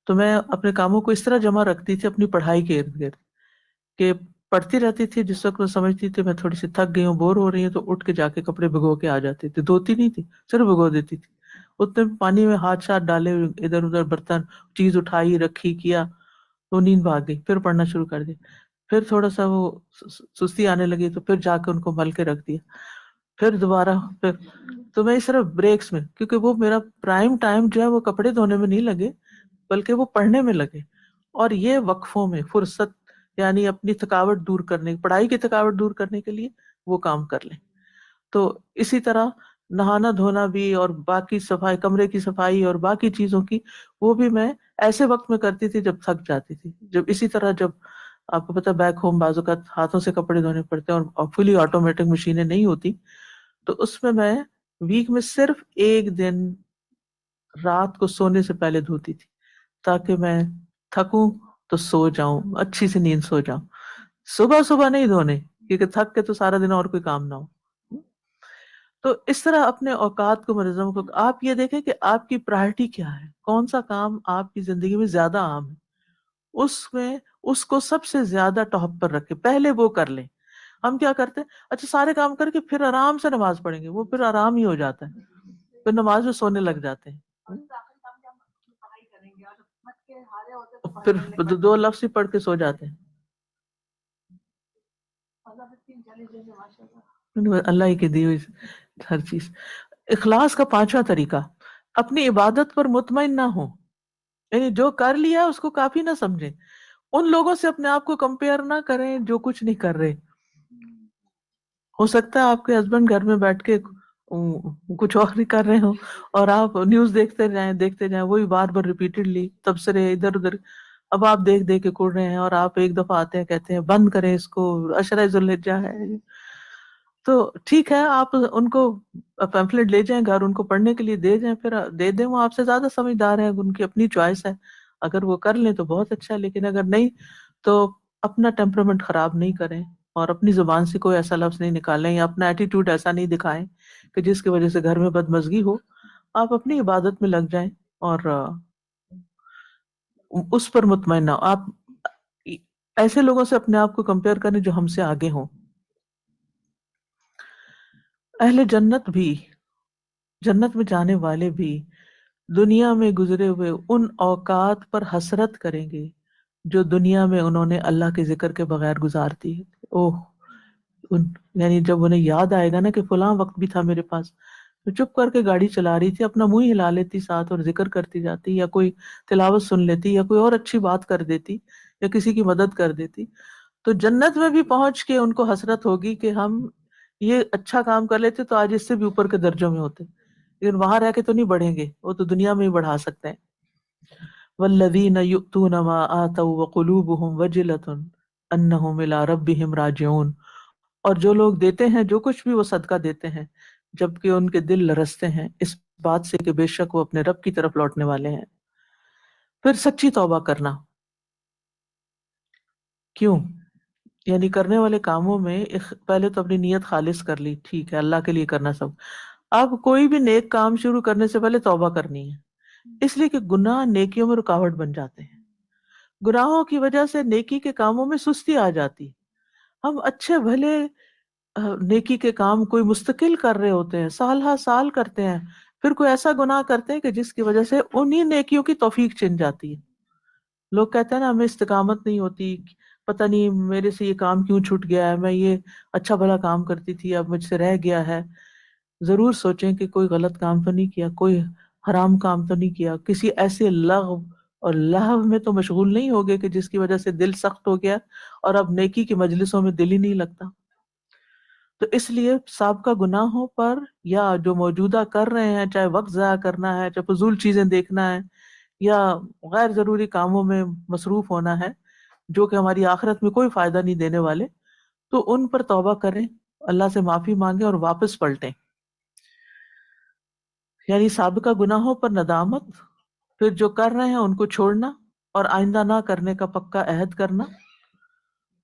تو میں اپنے کاموں کو اس طرح جمع رکھتی تھی اپنی پڑھائی کے ارد گرد کہ پڑھتی رہتی تھی، جس وقت میں سمجھتی تھی میں تھوڑی سی تھک گئی ہوں، بور ہو رہی ہوں، تو اٹھ کے جا کے کپڑے بھگو کے آ جاتی تھی، دھوتی نہیں تھی، صرف بھگو دیتی تھی۔ اتنے پانی میں ہاتھ شاتھ ڈالے، ادھر ادھر برتن چیز اٹھائی رکھی کیا، تو نیند بھاگ گئی، پھر پڑھنا شروع کر دیا، پھر تھوڑا سا وہ سستی آنے لگی تو پھر جا کے ان کو مل کے رکھ دیا، پھر دوبارہ پھر تو میں صرف بریکس میں، کیونکہ وہ میرا پرائم ٹائم جو ہے وہ کپڑے دھونے میں نہیں لگے بلکہ وہ پڑھنے میں لگے، اور یہ وقفوں میں فرصت یعنی اپنی تھکاوٹ دور کرنے، پڑھائی کی تھکاوٹ دور کرنے کے لیے وہ کام کر لیں۔ تو اسی طرح نہانا دھونا بھی اور باقی صفائی، کمرے کی صفائی اور باقی چیزوں کی، وہ بھی میں ایسے وقت میں کرتی تھی جب تھک جاتی تھی۔ جب اسی طرح جب آپ کو پتا بیک ہوم بعض اوقات ہاتھوں سے کپڑے دھونے پڑتے ہیں اور فلی آٹومیٹک مشینیں نہیں ہوتی، تو اس میں ویک میں صرف ایک دن رات کو سونے سے پہلے دھوتی تھی، تاکہ میں تھکوں تو سو جاؤں، اچھی سی نیند سو جاؤں۔ صبح صبح نہیں دھونے، کیونکہ تھک کے تو سارا دن اور کوئی کام نہ ہو۔ تو اس طرح اپنے اوقات کو منظم کو آپ یہ دیکھیں کہ آپ کی پرائرٹی کیا ہے، کون سا کام آپ کی زندگی میں زیادہ عام ہے، اس کو سب سے زیادہ ٹاپ پر رکھے، پہلے وہ کر لیں۔ ہم کیا کرتے ہیں، اچھا سارے کام کر کے پھر آرام سے نماز پڑھیں گے، وہ پھر آرام ہی ہو جاتا ہے، پھر نماز میں سونے لگ جاتے ہیں، پھر دو لفظ ہی پڑھ کے سو جاتے ہیں۔ اللہ ہی کی دی ہوئی ہر چیز۔ اخلاص کا پانچواں طریقہ، اپنی عبادت پر مطمئن نہ ہو، یعنی جو کر لیا اس کو کافی نہ سمجھیں، ان لوگوں سے اپنے آپ کو کمپیئر نہ کریں جو کچھ نہیں کر رہے۔ ہو سکتا ہے آپ کے ہسبینڈ گھر میں بیٹھ کے کچھ اور ہی کر رہے ہوں اور آپ نیوز دیکھتے جائیں وہی بار بار ریپیٹڈلی تبصرے ادھر ادھر، اب آپ دیکھ کے کڑ رہے ہیں، اور آپ ایک دفعہ آتے ہیں کہتے ہیں بند کریں اس کو، عشرہ ذوالحجہ ہے۔ تو ٹھیک ہے، آپ ان کو پیمفلٹ لے جائیں گھر، ان کو پڑھنے کے لیے دے جائیں، پھر دے دیں، وہ آپ سے زیادہ سمجھدار ہیں، ان کی اپنی چوائس ہے، اگر وہ کر لیں تو بہت اچھا ہے، لیکن اگر نہیں تو اپنا ٹیمپرامنٹ خراب نہیں کریں، اور اپنی زبان سے کوئی ایسا لفظ نہیں نکالیں، یا اپنا ایٹیٹیوڈ ایسا نہیں دکھائیں کہ جس کی وجہ سے گھر میں بدمزگی ہو۔ آپ اپنی عبادت میں لگ جائیں اور اس پر مطمئن نہ ہو۔ آپ ایسے لوگوں سے اپنے آپ کو کمپیئر کریں جو ہم سے آگے ہوں۔ اہل جنت بھی، جنت میں جانے والے بھی دنیا میں گزرے ہوئے ان اوقات پر حسرت کریں گے جو دنیا میں انہوں نے اللہ کے ذکر کے بغیر گزار دی۔ اوہ، یعنی جب انہیں یاد آئے گا نا کہ فلاں وقت بھی تھا میرے پاس تو چپ کر کے گاڑی چلا رہی تھی، اپنا منہ ہلا لیتی ساتھ اور ذکر کرتی جاتی، یا کوئی تلاوت سن لیتی، یا کوئی اور اچھی بات کر دیتی، یا کسی کی مدد کر دیتی، تو جنت میں بھی پہنچ کے ان کو حسرت ہوگی کہ ہم یہ اچھا کام کر لیتے تو آج اس سے بھی اوپر کے درجوں میں ہوتے، لیکن وہاں رہ کے تو نہیں بڑھیں گے، وہ تو دنیا میں ہی بڑھا سکتے ہیں۔ والذین یؤتون ما آتوا وقلوبهم وجلة انہم الی ربہم راجعون، اور جو لوگ دیتے ہیں جو کچھ بھی وہ صدقہ دیتے ہیں جبکہ ان کے دل لرزتے ہیں اس بات سے کہ بے شک وہ اپنے رب کی طرف لوٹنے والے ہیں۔ پھر سچی توبہ کرنا، کیوں؟ یعنی کرنے والے کاموں میں پہلے تو اپنی نیت خالص کر لی، ٹھیک ہے اللہ کے لیے کرنا سب، اب کوئی بھی نیک کام شروع کرنے سے پہلے توبہ کرنی ہے، اس لیے کہ گناہ نیکیوں میں رکاوٹ بن جاتے ہیں، گناہوں کی وجہ سے نیکی کے کاموں میں سستی آ جاتی، ہم اچھے بھلے نیکی کے کام کوئی مستقل کر رہے ہوتے ہیں، سال ہر سال کرتے ہیں، پھر کوئی ایسا گناہ کرتے ہیں کہ جس کی وجہ سے انہی نیکیوں کی توفیق چھن جاتی ہے۔ لوگ کہتے ہیں نا ہمیں استقامت نہیں ہوتی، پتہ نہیں میرے سے یہ کام کیوں چھوٹ گیا ہے، میں یہ اچھا بھلا کام کرتی تھی اب مجھ سے رہ گیا ہے۔ ضرور سوچیں کہ کوئی غلط کام تو نہیں کیا، کوئی حرام کام تو نہیں کیا، کسی ایسے لغو اور لہو میں تو مشغول نہیں ہو گئے کہ جس کی وجہ سے دل سخت ہو گیا اور اب نیکی کی مجلسوں میں دل ہی نہیں لگتا۔ تو اس لیے سابقہ گناہوں پر یا جو موجودہ کر رہے ہیں، چاہے وقت ضائع کرنا ہے، چاہے فضول چیزیں دیکھنا ہے، یا غیر ضروری کاموں میں مصروف ہونا ہے جو کہ ہماری آخرت میں کوئی فائدہ نہیں دینے والے، تو ان پر توبہ کریں، اللہ سے معافی مانگیں اور واپس پلٹیں۔ یعنی سابقہ گناہوں پر ندامت، پھر جو کر رہے ہیں ان کو چھوڑنا اور آئندہ نہ کرنے کا پکا عہد کرنا۔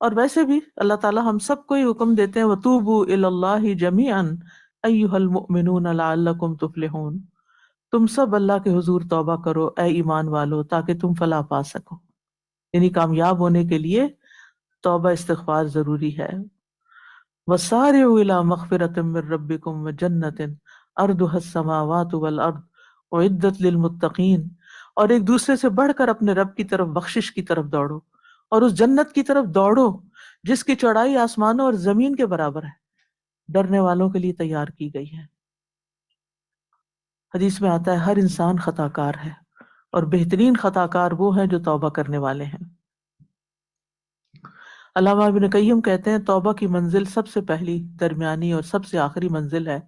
اور ویسے بھی اللہ تعالیٰ ہم سب کو ہی حکم دیتے ہیں وَتُوبُوا إِلَى اللَّهِ جَمِيعًا أَيُّهَا الْمُؤْمِنُونَ لَعَلَّكُمْ تُفْلِحُونَ، تم سب اللہ کے حضور توبہ کرو اے ایمان والو تاکہ تم فلاح پا سکو، یعنی کامیاب ہونے کے لیے توبہ استغفار ضروری ہے۔ وَسَارِعُوا إِلَى مَغْفِرَةٍ مِّن رَّبِّكُمْ وَجَنَّةٍ عَرْضُهَا السَّمَاوَاتُ وَالْأَرْضُ أُعِدَّتْ لِلْمُتَّقِينَ، اور ایک دوسرے سے بڑھ کر اپنے رب کی طرف بخشش کی طرف دوڑو، اور اس جنت کی طرف دوڑو جس کی چوڑائی آسمانوں اور زمین کے برابر ہے، ڈرنے والوں کے لیے تیار کی گئی ہے۔ حدیث میں آتا ہے ہر انسان خطا کار ہے اور بہترین خطا کار وہ ہیں جو توبہ کرنے والے ہیں۔ علامہ ابن قیم کہتے ہیں توبہ کی منزل سب سے پہلی، درمیانی اور سب سے آخری منزل ہے،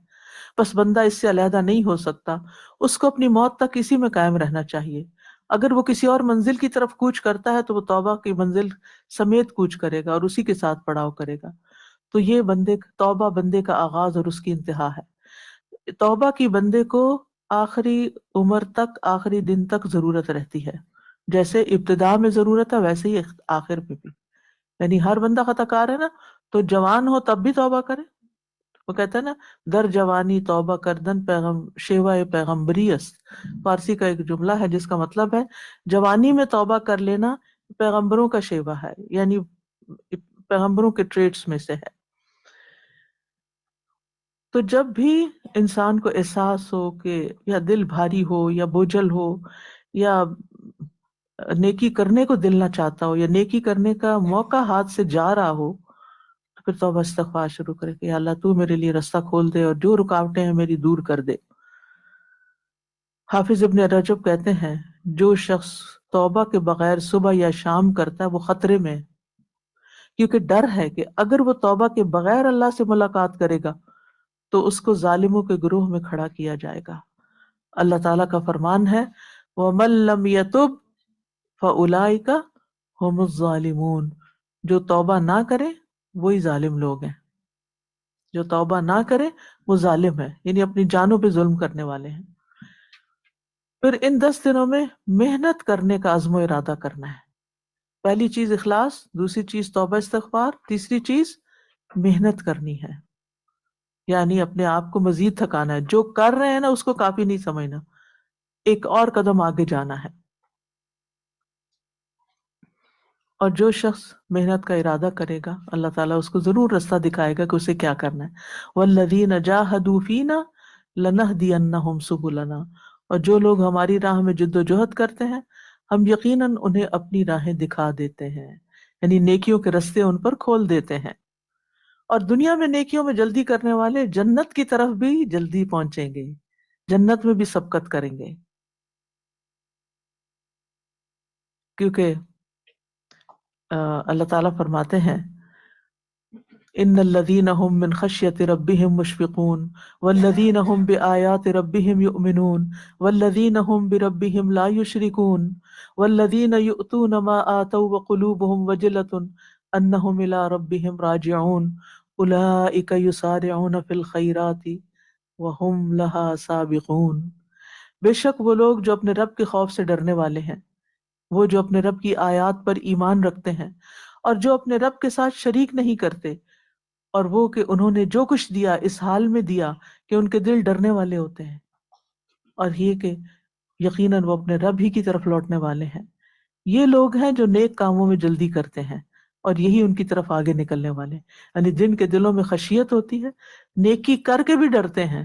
بس بندہ اس سے علیحدہ نہیں ہو سکتا، اس کو اپنی موت تک اسی میں قائم رہنا چاہیے۔ اگر وہ کسی اور منزل کی طرف کوچ کرتا ہے تو وہ توبہ کی منزل سمیت کوچ کرے گا اور اسی کے ساتھ پڑاؤ کرے گا۔ تو یہ توبہ بندے کا آغاز اور اس کی انتہا ہے۔ توبہ کی بندے کو آخری عمر تک، آخری دن تک ضرورت رہتی ہے، جیسے ابتدا میں ضرورت ہے ویسے ہی آخر میں بھی، یعنی ہر بندہ خطا کار ہے نا، تو جوان ہو تب بھی توبہ کرے۔ وہ کہتا ہے نا در جوانی توبہ کردن شیوہ پیغمبری است، فارسی کا ایک جملہ ہے جس کا مطلب ہے جوانی میں توبہ کر لینا پیغمبروں کا شیوہ ہے، یعنی پیغمبروں کے ٹریٹس میں سے ہے۔ تو جب بھی انسان کو احساس ہو کہ یا دل بھاری ہو یا بوجھل ہو یا نیکی کرنے کو دل نہ چاہتا ہو یا نیکی کرنے کا موقع ہاتھ سے جا رہا ہو، تو پھر توبہ استغفار شروع کرے کہ یا اللہ تو میرے لیے راستہ کھول دے اور جو رکاوٹیں ہیں میری دور کر دے۔ حافظ ابن رجب کہتے ہیں جو شخص توبہ کے بغیر صبح یا شام کرتا ہے وہ خطرے میں ہے، کیونکہ ڈر ہے کہ اگر وہ توبہ کے بغیر اللہ سے ملاقات کرے گا تو اس کو ظالموں کے گروہ میں کھڑا کیا جائے گا۔ اللہ تعالیٰ کا فرمان ہے وَمَن لَّمْ يَتُبْ فَأُولَٰئِكَ هُمُ الظَّالِمُونَ، جو توبہ نہ کرے وہی ظالم لوگ ہیں، جو توبہ نہ کرے وہ ظالم ہے، یعنی اپنی جانوں پہ ظلم کرنے والے ہیں۔ پھر ان 10 دنوں میں محنت کرنے کا عزم و ارادہ کرنا ہے۔ پہلی چیز اخلاص، دوسری چیز توبہ استغفار، تیسری چیز محنت کرنی ہے، یعنی اپنے آپ کو مزید تھکانا ہے، جو کر رہے ہیں نا اس کو کافی نہیں سمجھنا، ایک اور قدم آگے جانا ہے۔ اور جو شخص محنت کا ارادہ کرے گا اللہ تعالیٰ اس کو ضرور راستہ دکھائے گا کہ اسے کیا کرنا ہے۔ وَالَّذِينَ جَاهَدُوا فِينَا لَنَهْدِيَنَّهُمْ سُبُلَنَا، اور جو لوگ ہماری راہ میں جد و جہد کرتے ہیں ہم یقیناً انہیں اپنی راہیں دکھا دیتے ہیں، یعنی نیکیوں کے راستے ان پر کھول دیتے ہیں۔ اور دنیا میں نیکیوں میں جلدی کرنے والے جنت کی طرف بھی جلدی پہنچیں گے، جنت میں بھی سبقت کریں گے، کیونکہ اللہ تعالیٰ فرماتے ہیں ان الذین هم من خشیۃ ربهم مشفقون والذین هم بآیات ربهم یؤمنون والذین هم بربهم لا یشرکون والذین یؤتون ما آتوا وقلوبهم وجلة انہم الی ربهم راجعون اولئک یسارعون فی الخیرات وہم لها سابقون۔ بے شک وہ لوگ جو اپنے رب کے خوف سے ڈرنے والے ہیں، وہ جو اپنے رب کی آیات پر ایمان رکھتے ہیں اور جو اپنے رب کے ساتھ شریک نہیں کرتے، اور وہ کہ انہوں نے جو کچھ دیا اس حال میں دیا کہ ان کے دل ڈرنے والے ہوتے ہیں، اور یہ کہ یقیناً وہ اپنے رب ہی کی طرف لوٹنے والے ہیں۔ یہ لوگ ہیں جو نیک کاموں میں جلدی کرتے ہیں اور یہی ان کی طرف آگے نکلنے والے ہیں، یعنی جن کے دلوں میں خشیت ہوتی ہے، نیکی کر کے بھی ڈرتے ہیں،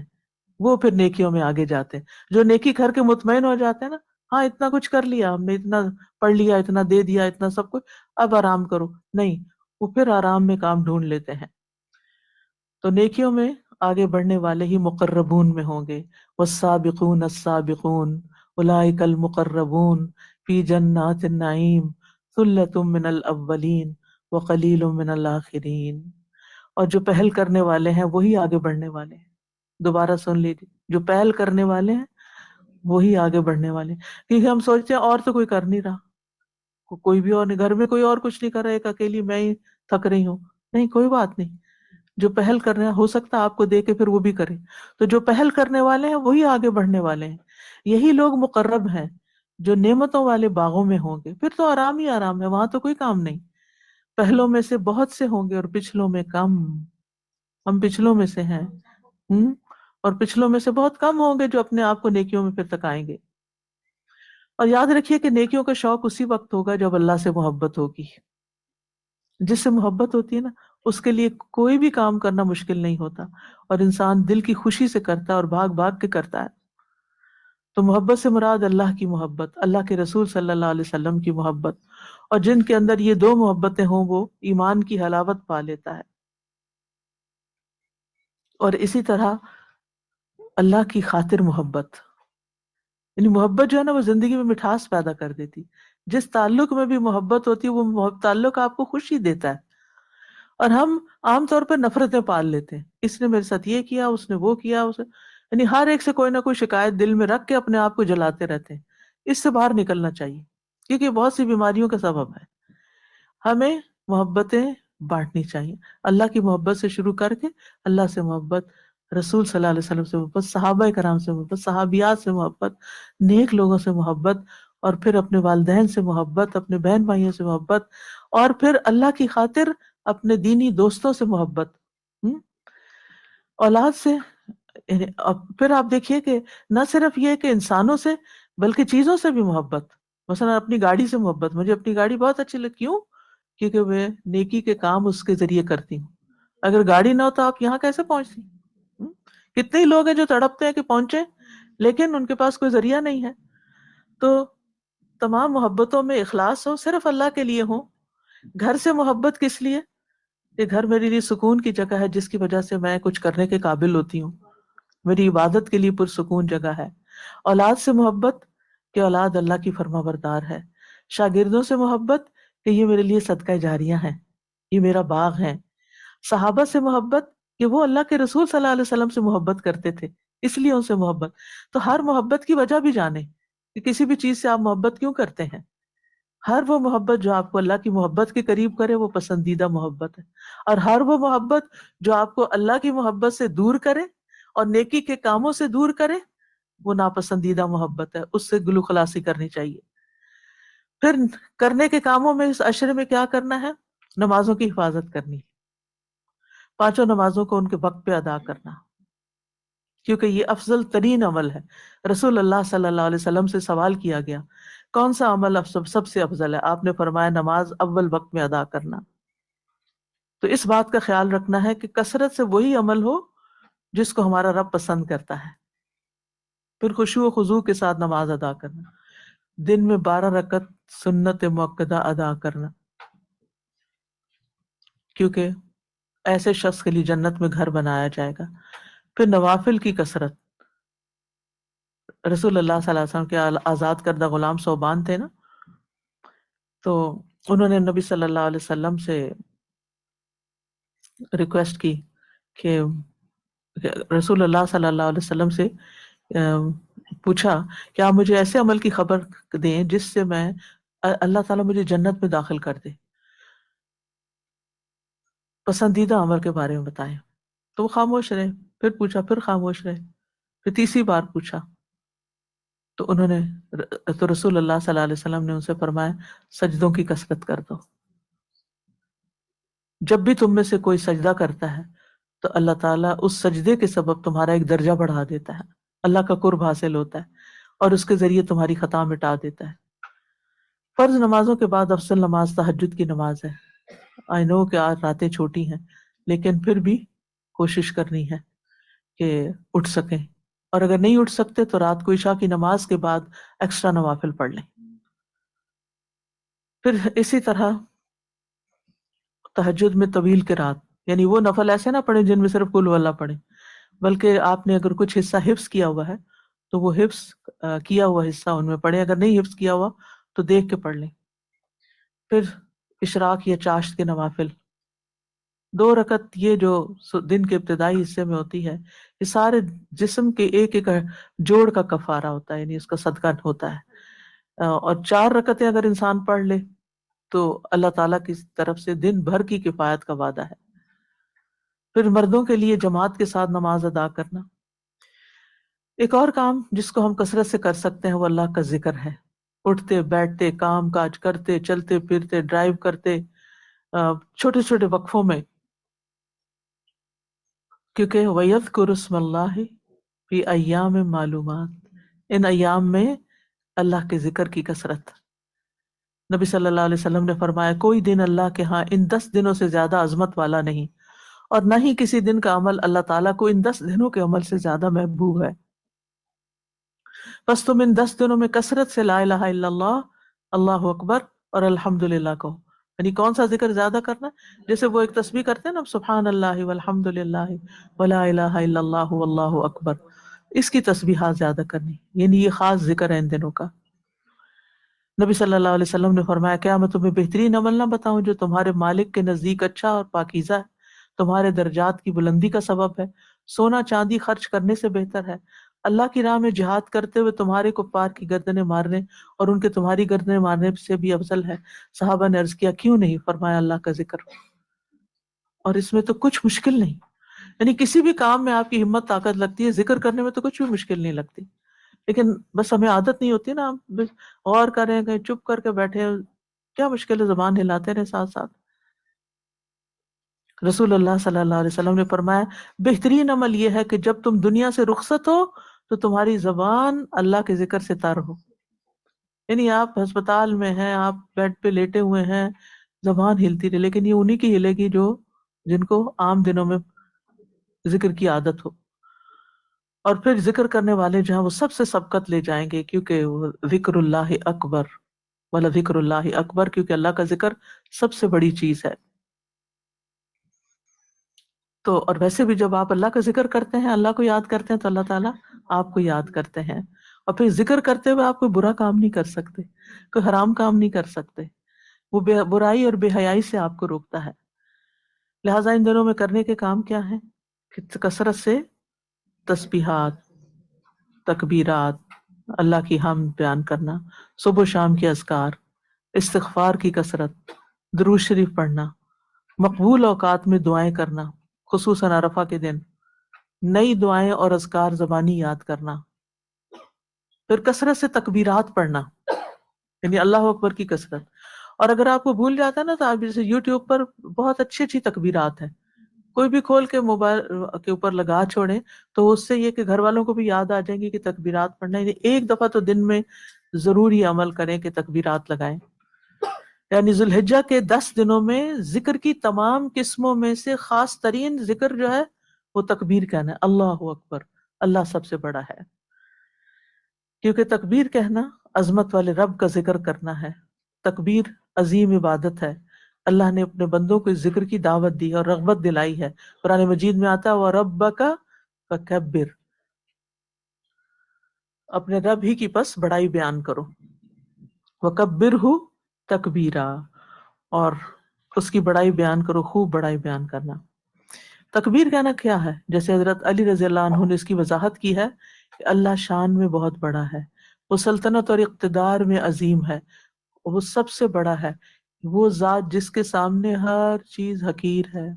وہ پھر نیکیوں میں آگے جاتے ہیں۔ جو نیکی کر کے مطمئن ہو جاتے ہیں نا، ہاں اتنا کچھ کر لیا ہم نے، اتنا پڑھ لیا، اتنا دے دیا، اتنا سب کچھ، اب آرام کرو، نہیں، وہ پھر آرام میں کام ڈھونڈ لیتے ہیں۔ تو نیکیوں میں آگے بڑھنے والے ہی مقربون میں ہوں گے۔ والسابقون السابقون اولئک المقربون فی جنات النعیم ثلۃ من الاولین وقلیل من الآخرین۔ اور جو پہل کرنے والے ہیں وہی آگے بڑھنے والے ہیں۔ دوبارہ سن لیجیے، جو پہل کرنے والے ہیں وہی آگے بڑھنے والے ہیں، کیونکہ ہم سوچتے ہیں اور تو کوئی کر نہیں رہا، کوئی بھی اور نہیں، گھر میں کوئی اور کچھ نہیں کر رہا، ایک اکیلی میں ہی تھک رہی ہوں، نہیں کوئی بات نہیں، جو پہل کر رہے ہیں ہو سکتا ہے آپ کو دے کے پھر وہ بھی کرے، تو جو پہل کرنے والے ہیں وہی آگے بڑھنے والے ہیں، یہی لوگ مقرب ہیں جو نعمتوں والے باغوں میں ہوں گے۔ پھر تو آرام ہی آرام ہے، وہاں تو کوئی کام نہیں، پہلوں میں سے بہت سے ہوں گے اور پچھلوں میں کم، ہم پچھلوں میں سے ہیں، اور پچھلوں میں سے بہت کم ہوں گے جو اپنے آپ کو نیکیوں میں پھر تک آئیں گے۔ اور یاد رکھیے کہ نیکیوں کا شوق اسی وقت ہوگا جب اللہ سے محبت ہوگی۔ جس سے محبت ہوتی ہے نا، اس کے لیے کوئی بھی کام کرنا مشکل نہیں ہوتا، اور انسان دل کی خوشی سے کرتا ہے اور بھاگ بھاگ کے کرتا ہے۔ تو محبت سے مراد اللہ کی محبت، اللہ کے رسول صلی اللہ علیہ وسلم کی محبت، اور جن کے اندر یہ دو محبتیں ہوں وہ ایمان کی حلاوت پا لیتا ہے۔ اور اسی طرح اللہ کی خاطر محبت، یعنی محبت جو ہے نا وہ زندگی میں مٹھاس پیدا کر دیتی، جس تعلق میں بھی محبت ہوتی ہے وہ تعلق آپ کو خوشی دیتا ہے، اور ہم عام طور پر نفرتیں پال لیتے ہیں، اس نے میرے ساتھ یہ کیا، اس نے وہ کیا، یعنی ہر ایک سے کوئی نہ کوئی شکایت دل میں رکھ کے اپنے آپ کو جلاتے رہتے ہیں۔ اس سے باہر نکلنا چاہیے، کیونکہ یہ بہت سی بیماریوں کا سبب ہے۔ ہمیں محبتیں بانٹنی چاہیے، اللہ کی محبت سے شروع کر کے اللہ سے محبت، رسول صلی اللہ علیہ وسلم سے محبت، صحابہ کرام سے محبت، صحابیات سے محبت، نیک لوگوں سے محبت، اور پھر اپنے والدین سے محبت، اپنے بہن بھائیوں سے محبت، اور پھر اللہ کی خاطر اپنے دینی دوستوں سے محبت، اولاد سے۔ پھر آپ دیکھیے کہ نہ صرف یہ کہ انسانوں سے بلکہ چیزوں سے بھی محبت، مثلا اپنی گاڑی سے محبت، مجھے اپنی گاڑی بہت اچھی لگتی، کیوں؟ کیونکہ میں نیکی کے کام اس کے ذریعے کرتی ہوں۔ اگر گاڑی نہ ہو تو آپ یہاں کیسے پہنچتی؟ کتنے ہی لوگ ہیں جو تڑپتے ہیں کہ پہنچے لیکن ان کے پاس کوئی ذریعہ نہیں ہے۔ تو تمام محبتوں میں اخلاص ہو، صرف اللہ کے لیے ہو۔ گھر سے محبت کس لیے؟ کہ گھر میرے لیے سکون کی جگہ ہے، جس کی وجہ سے میں کچھ کرنے کے قابل ہوتی ہوں، میری عبادت کے لیے پرسکون جگہ ہے۔ اولاد سے محبت کہ اولاد اللہ کی فرما بردار ہے۔ شاگردوں سے محبت کہ یہ میرے لیے صدقہ جاریہ ہیں، یہ میرا باغ ہے۔ صحابہ سے محبت کہ وہ اللہ کے رسول صلی اللہ علیہ وسلم سے محبت کرتے تھے، اس لیے ان سے محبت۔ تو ہر محبت کی وجہ بھی جانیں کہ کسی بھی چیز سے آپ محبت کیوں کرتے ہیں۔ ہر وہ محبت جو آپ کو اللہ کی محبت کے قریب کرے وہ پسندیدہ محبت ہے، اور ہر وہ محبت جو آپ کو اللہ کی محبت سے دور کرے اور نیکی کے کاموں سے دور کرے وہ ناپسندیدہ محبت ہے، اس سے گلو خلاصی کرنی چاہیے۔ پھر کرنے کے کاموں میں اس عشرے میں کیا کرنا ہے؟ نمازوں کی حفاظت کرنی، پانچوں نمازوں کو ان کے وقت پہ ادا کرنا، کیونکہ یہ افضل ترین عمل ہے۔ رسول اللہ صلی اللہ علیہ وسلم سے سوال کیا گیا کون سا عمل سب سے افضل ہے؟ آپ نے فرمایا نماز اول وقت میں ادا کرنا۔ تو اس بات کا خیال رکھنا ہے کہ کثرت سے وہی عمل ہو جس کو ہمارا رب پسند کرتا ہے۔ پھر خشوع و خضوع کے ساتھ نماز ادا کرنا، دن میں 12 رکعت سنت مؤکدہ ادا کرنا، کیونکہ ایسے شخص کے لیے جنت میں گھر بنایا جائے گا۔ پھر نوافل کی کثرت، رسول اللہ صلی اللہ علیہ وسلم کے آزاد کردہ غلام ثوبان تھے نا، تو انہوں نے نبی صلی اللہ علیہ وسلم سے ریکویسٹ کی کہ رسول اللہ صلی اللہ علیہ وسلم سے پوچھا کہ آپ مجھے ایسے عمل کی خبر دیں جس سے میں اللہ تعالیٰ مجھے جنت میں داخل کر دے، پسندیدہ عمل کے بارے میں بتائیں۔ تو وہ خاموش رہے، پھر پوچھا، پھر خاموش رہے، پھر تیسری بار پوچھا، تو انہوں نے تو رسول اللہ صلی اللہ علیہ وسلم نے ان سے فرمایا سجدوں کی کثرت کر دو۔ جب بھی تم میں سے کوئی سجدہ کرتا ہے تو اللہ تعالیٰ اس سجدے کے سبب تمہارا ایک درجہ بڑھا دیتا ہے، اللہ کا قرب حاصل ہوتا ہے، اور اس کے ذریعے تمہاری خطا مٹا دیتا ہے۔ فرض نمازوں کے بعد افضل نماز تہجد کی نماز ہے۔ آئی نو کہ آج راتیں چھوٹی ہیں، لیکن پھر بھی کوشش کرنی ہے کہ اٹھ سکیں، اور اگر نہیں اٹھ سکتے تو رات کو عشاء کی نماز کے بعد ایکسٹرا نوافل پڑھ لیں۔ پھر اسی طرح تہجد میں طویل قرات، یعنی وہ نفل ایسے نہ پڑھیں جن میں صرف قل ہو اللہ پڑھیں، بلکہ آپ نے اگر کچھ حصہ حفظ کیا ہوا ہے تو وہ حفظ کیا ہوا حصہ ان میں پڑھیں، اگر نہیں حفظ کیا ہوا تو دیکھ کے پڑھ لیں۔ پھر اشراق یا چاشت کے نوافل 2 رکعت، یہ جو دن کے ابتدائی حصے میں ہوتی ہے، یہ سارے جسم کے ایک ایک جوڑ کا کفارہ ہوتا ہے، یعنی اس کا صدقہ ہوتا ہے، اور 4 رکعتیں اگر انسان پڑھ لے تو اللہ تعالیٰ کی طرف سے دن بھر کی کفایت کا وعدہ ہے۔ پھر مردوں کے لیے جماعت کے ساتھ نماز ادا کرنا۔ ایک اور کام جس کو ہم کثرت سے کر سکتے ہیں وہ اللہ کا ذکر ہے، اٹھتے بیٹھتے، کام کاج کرتے، چلتے پھرتے، ڈرائیو کرتے، چھوٹے چھوٹے وقفوں میں، کیونکہ وَيَذْكُرُ اسْمَ اللَّهِ فِي أَيَّامٍ مَّعْلُومَاتٍ، ان ایام میں اللہ کے ذکر کی کثرت۔ نبی صلی اللہ علیہ وسلم نے فرمایا کوئی دن اللہ کے ہاں ان 10 دنوں سے زیادہ عظمت والا نہیں، اور نہ ہی کسی دن کا عمل اللہ تعالیٰ کو ان 10 دنوں کے عمل سے زیادہ محبوب ہے۔ بس تم ان 10 دنوں میں کثرت سے لا الہ الا اللہ، اللہ اکبر اور الحمدللہ کہو۔ یعنی کون سا ذکر زیادہ کرنا ہے؟ جیسے وہ ایک تسبیح کرتے ہیں نا، سبحان اللہ والحمدللہ ولا الہ الا اللہ واللہ اکبر، اس کی تسبیحات زیادہ کرنی، یعنی یہ خاص ذکر ہے ان دنوں کا۔ نبی صلی اللہ علیہ وسلم نے فرمایا کیا میں تمہیں بہترین عمل نہ بتاؤں جو تمہارے مالک کے نزدیک اچھا اور پاکیزہ ہے، تمہارے درجات کی بلندی کا سبب ہے، سونا چاندی خرچ کرنے سے بہتر ہے، اللہ کی راہ میں جہاد کرتے ہوئے تمہارے کفار کی گردنیں مارنے اور ان کے تمہاری گردنیں مارنے سے بھی افضل ہے۔ صحابہ نے عرض کیا کیوں نہیں؟ فرمایا اللہ کا ذکر، اور اس میں تو کچھ مشکل نہیں، یعنی کسی بھی کام میں آپ کی ہمت طاقت لگتی ہے، ذکر کرنے میں تو کچھ بھی مشکل نہیں لگتی، لیکن بس ہمیں عادت نہیں ہوتی نا، ہم غور کریں کہیں چپ کر کے بیٹھے، کیا مشکل ہے، زبان ہلاتے رہے ساتھ ساتھ۔ رسول اللہ صلی اللہ علیہ وسلم نے فرمایا بہترین عمل یہ ہے کہ جب تم دنیا سے رخصت ہو تو تمہاری زبان اللہ کے ذکر سے تر ہو، یعنی آپ ہسپتال میں ہیں، آپ بیڈ پہ لیٹے ہوئے ہیں، زبان ہلتی رہے، لیکن یہ انہی کی ہلے گی جو جن کو عام دنوں میں ذکر کی عادت ہو۔ اور پھر ذکر کرنے والے جہاں وہ سب سے سبقت لے جائیں گے، کیونکہ وہ ذکر اللہ اکبر ولا ذکر اللہ اکبر، کیونکہ اللہ کا ذکر سب سے بڑی چیز ہے۔ تو اور ویسے بھی جب آپ اللہ کا ذکر کرتے ہیں، اللہ کو یاد کرتے ہیں، تو اللہ تعالیٰ آپ کو یاد کرتے ہیں، اور پھر ذکر کرتے ہوئے آپ کوئی برا کام نہیں کر سکتے، کوئی حرام کام نہیں کر سکتے، وہ برائی اور بے حیائی سے آپ کو روکتا ہے۔ لہٰذا ان دنوں میں کرنے کے کام کیا ہیں کہ کثرت سے تسبیحات، تکبیرات، اللہ کی حمد بیان کرنا، صبح و شام کے اذکار، استغفار کی کثرت، درود شریف پڑھنا، مقبول اوقات میں دعائیں کرنا، خصوصاً عرفہ کے دن نئی دعائیں اور اذکار زبانی یاد کرنا، پھر کثرت سے تکبیرات پڑھنا، یعنی اللہ اکبر کی کثرت۔ اور اگر آپ کو بھول جاتا ہے نا تو آپ جیسے یوٹیوب پر بہت اچھی اچھی تکبیرات ہیں، کوئی بھی کھول کے موبائل کے اوپر لگا چھوڑیں تو اس سے یہ کہ گھر والوں کو بھی یاد آ جائیں گی کہ تکبیرات پڑھنا ہے، ایک دفعہ تو دن میں ضرور یہ عمل کریں کہ تکبیرات لگائیں۔ یعنی ذو الحجہ کے 10 دنوں میں ذکر کی تمام قسموں میں سے خاص ترین ذکر جو ہے وہ تکبیر کہنا ہے، اللہ اکبر، اللہ سب سے بڑا ہے، کیونکہ تکبیر کہنا عظمت والے رب کا ذکر کرنا ہے۔ تکبیر عظیم عبادت ہے، اللہ نے اپنے بندوں کو اس ذکر کی دعوت دی اور رغبت دلائی ہے. قرآن مجید میں آتا ہے وَرَبَّكَ فَكَبِّرْ، اپنے رب ہی کی پس بڑائی بیان کرو. وَكَبِّرْهُ تَكْبِيرًا، اور اس کی بڑائی بیان کرو، خوب بڑائی بیان کرنا. تکبیر کہنا کیا ہے؟ جیسے حضرت علی رضی اللہ عنہ نے اس کی وضاحت کی ہے کہ اللہ شان میں بہت بڑا ہے، وہ سلطنت اور اقتدار میں عظیم ہے، وہ سب سے بڑا ہے، وہ ذات جس کے سامنے ہر چیز حقیر ہے،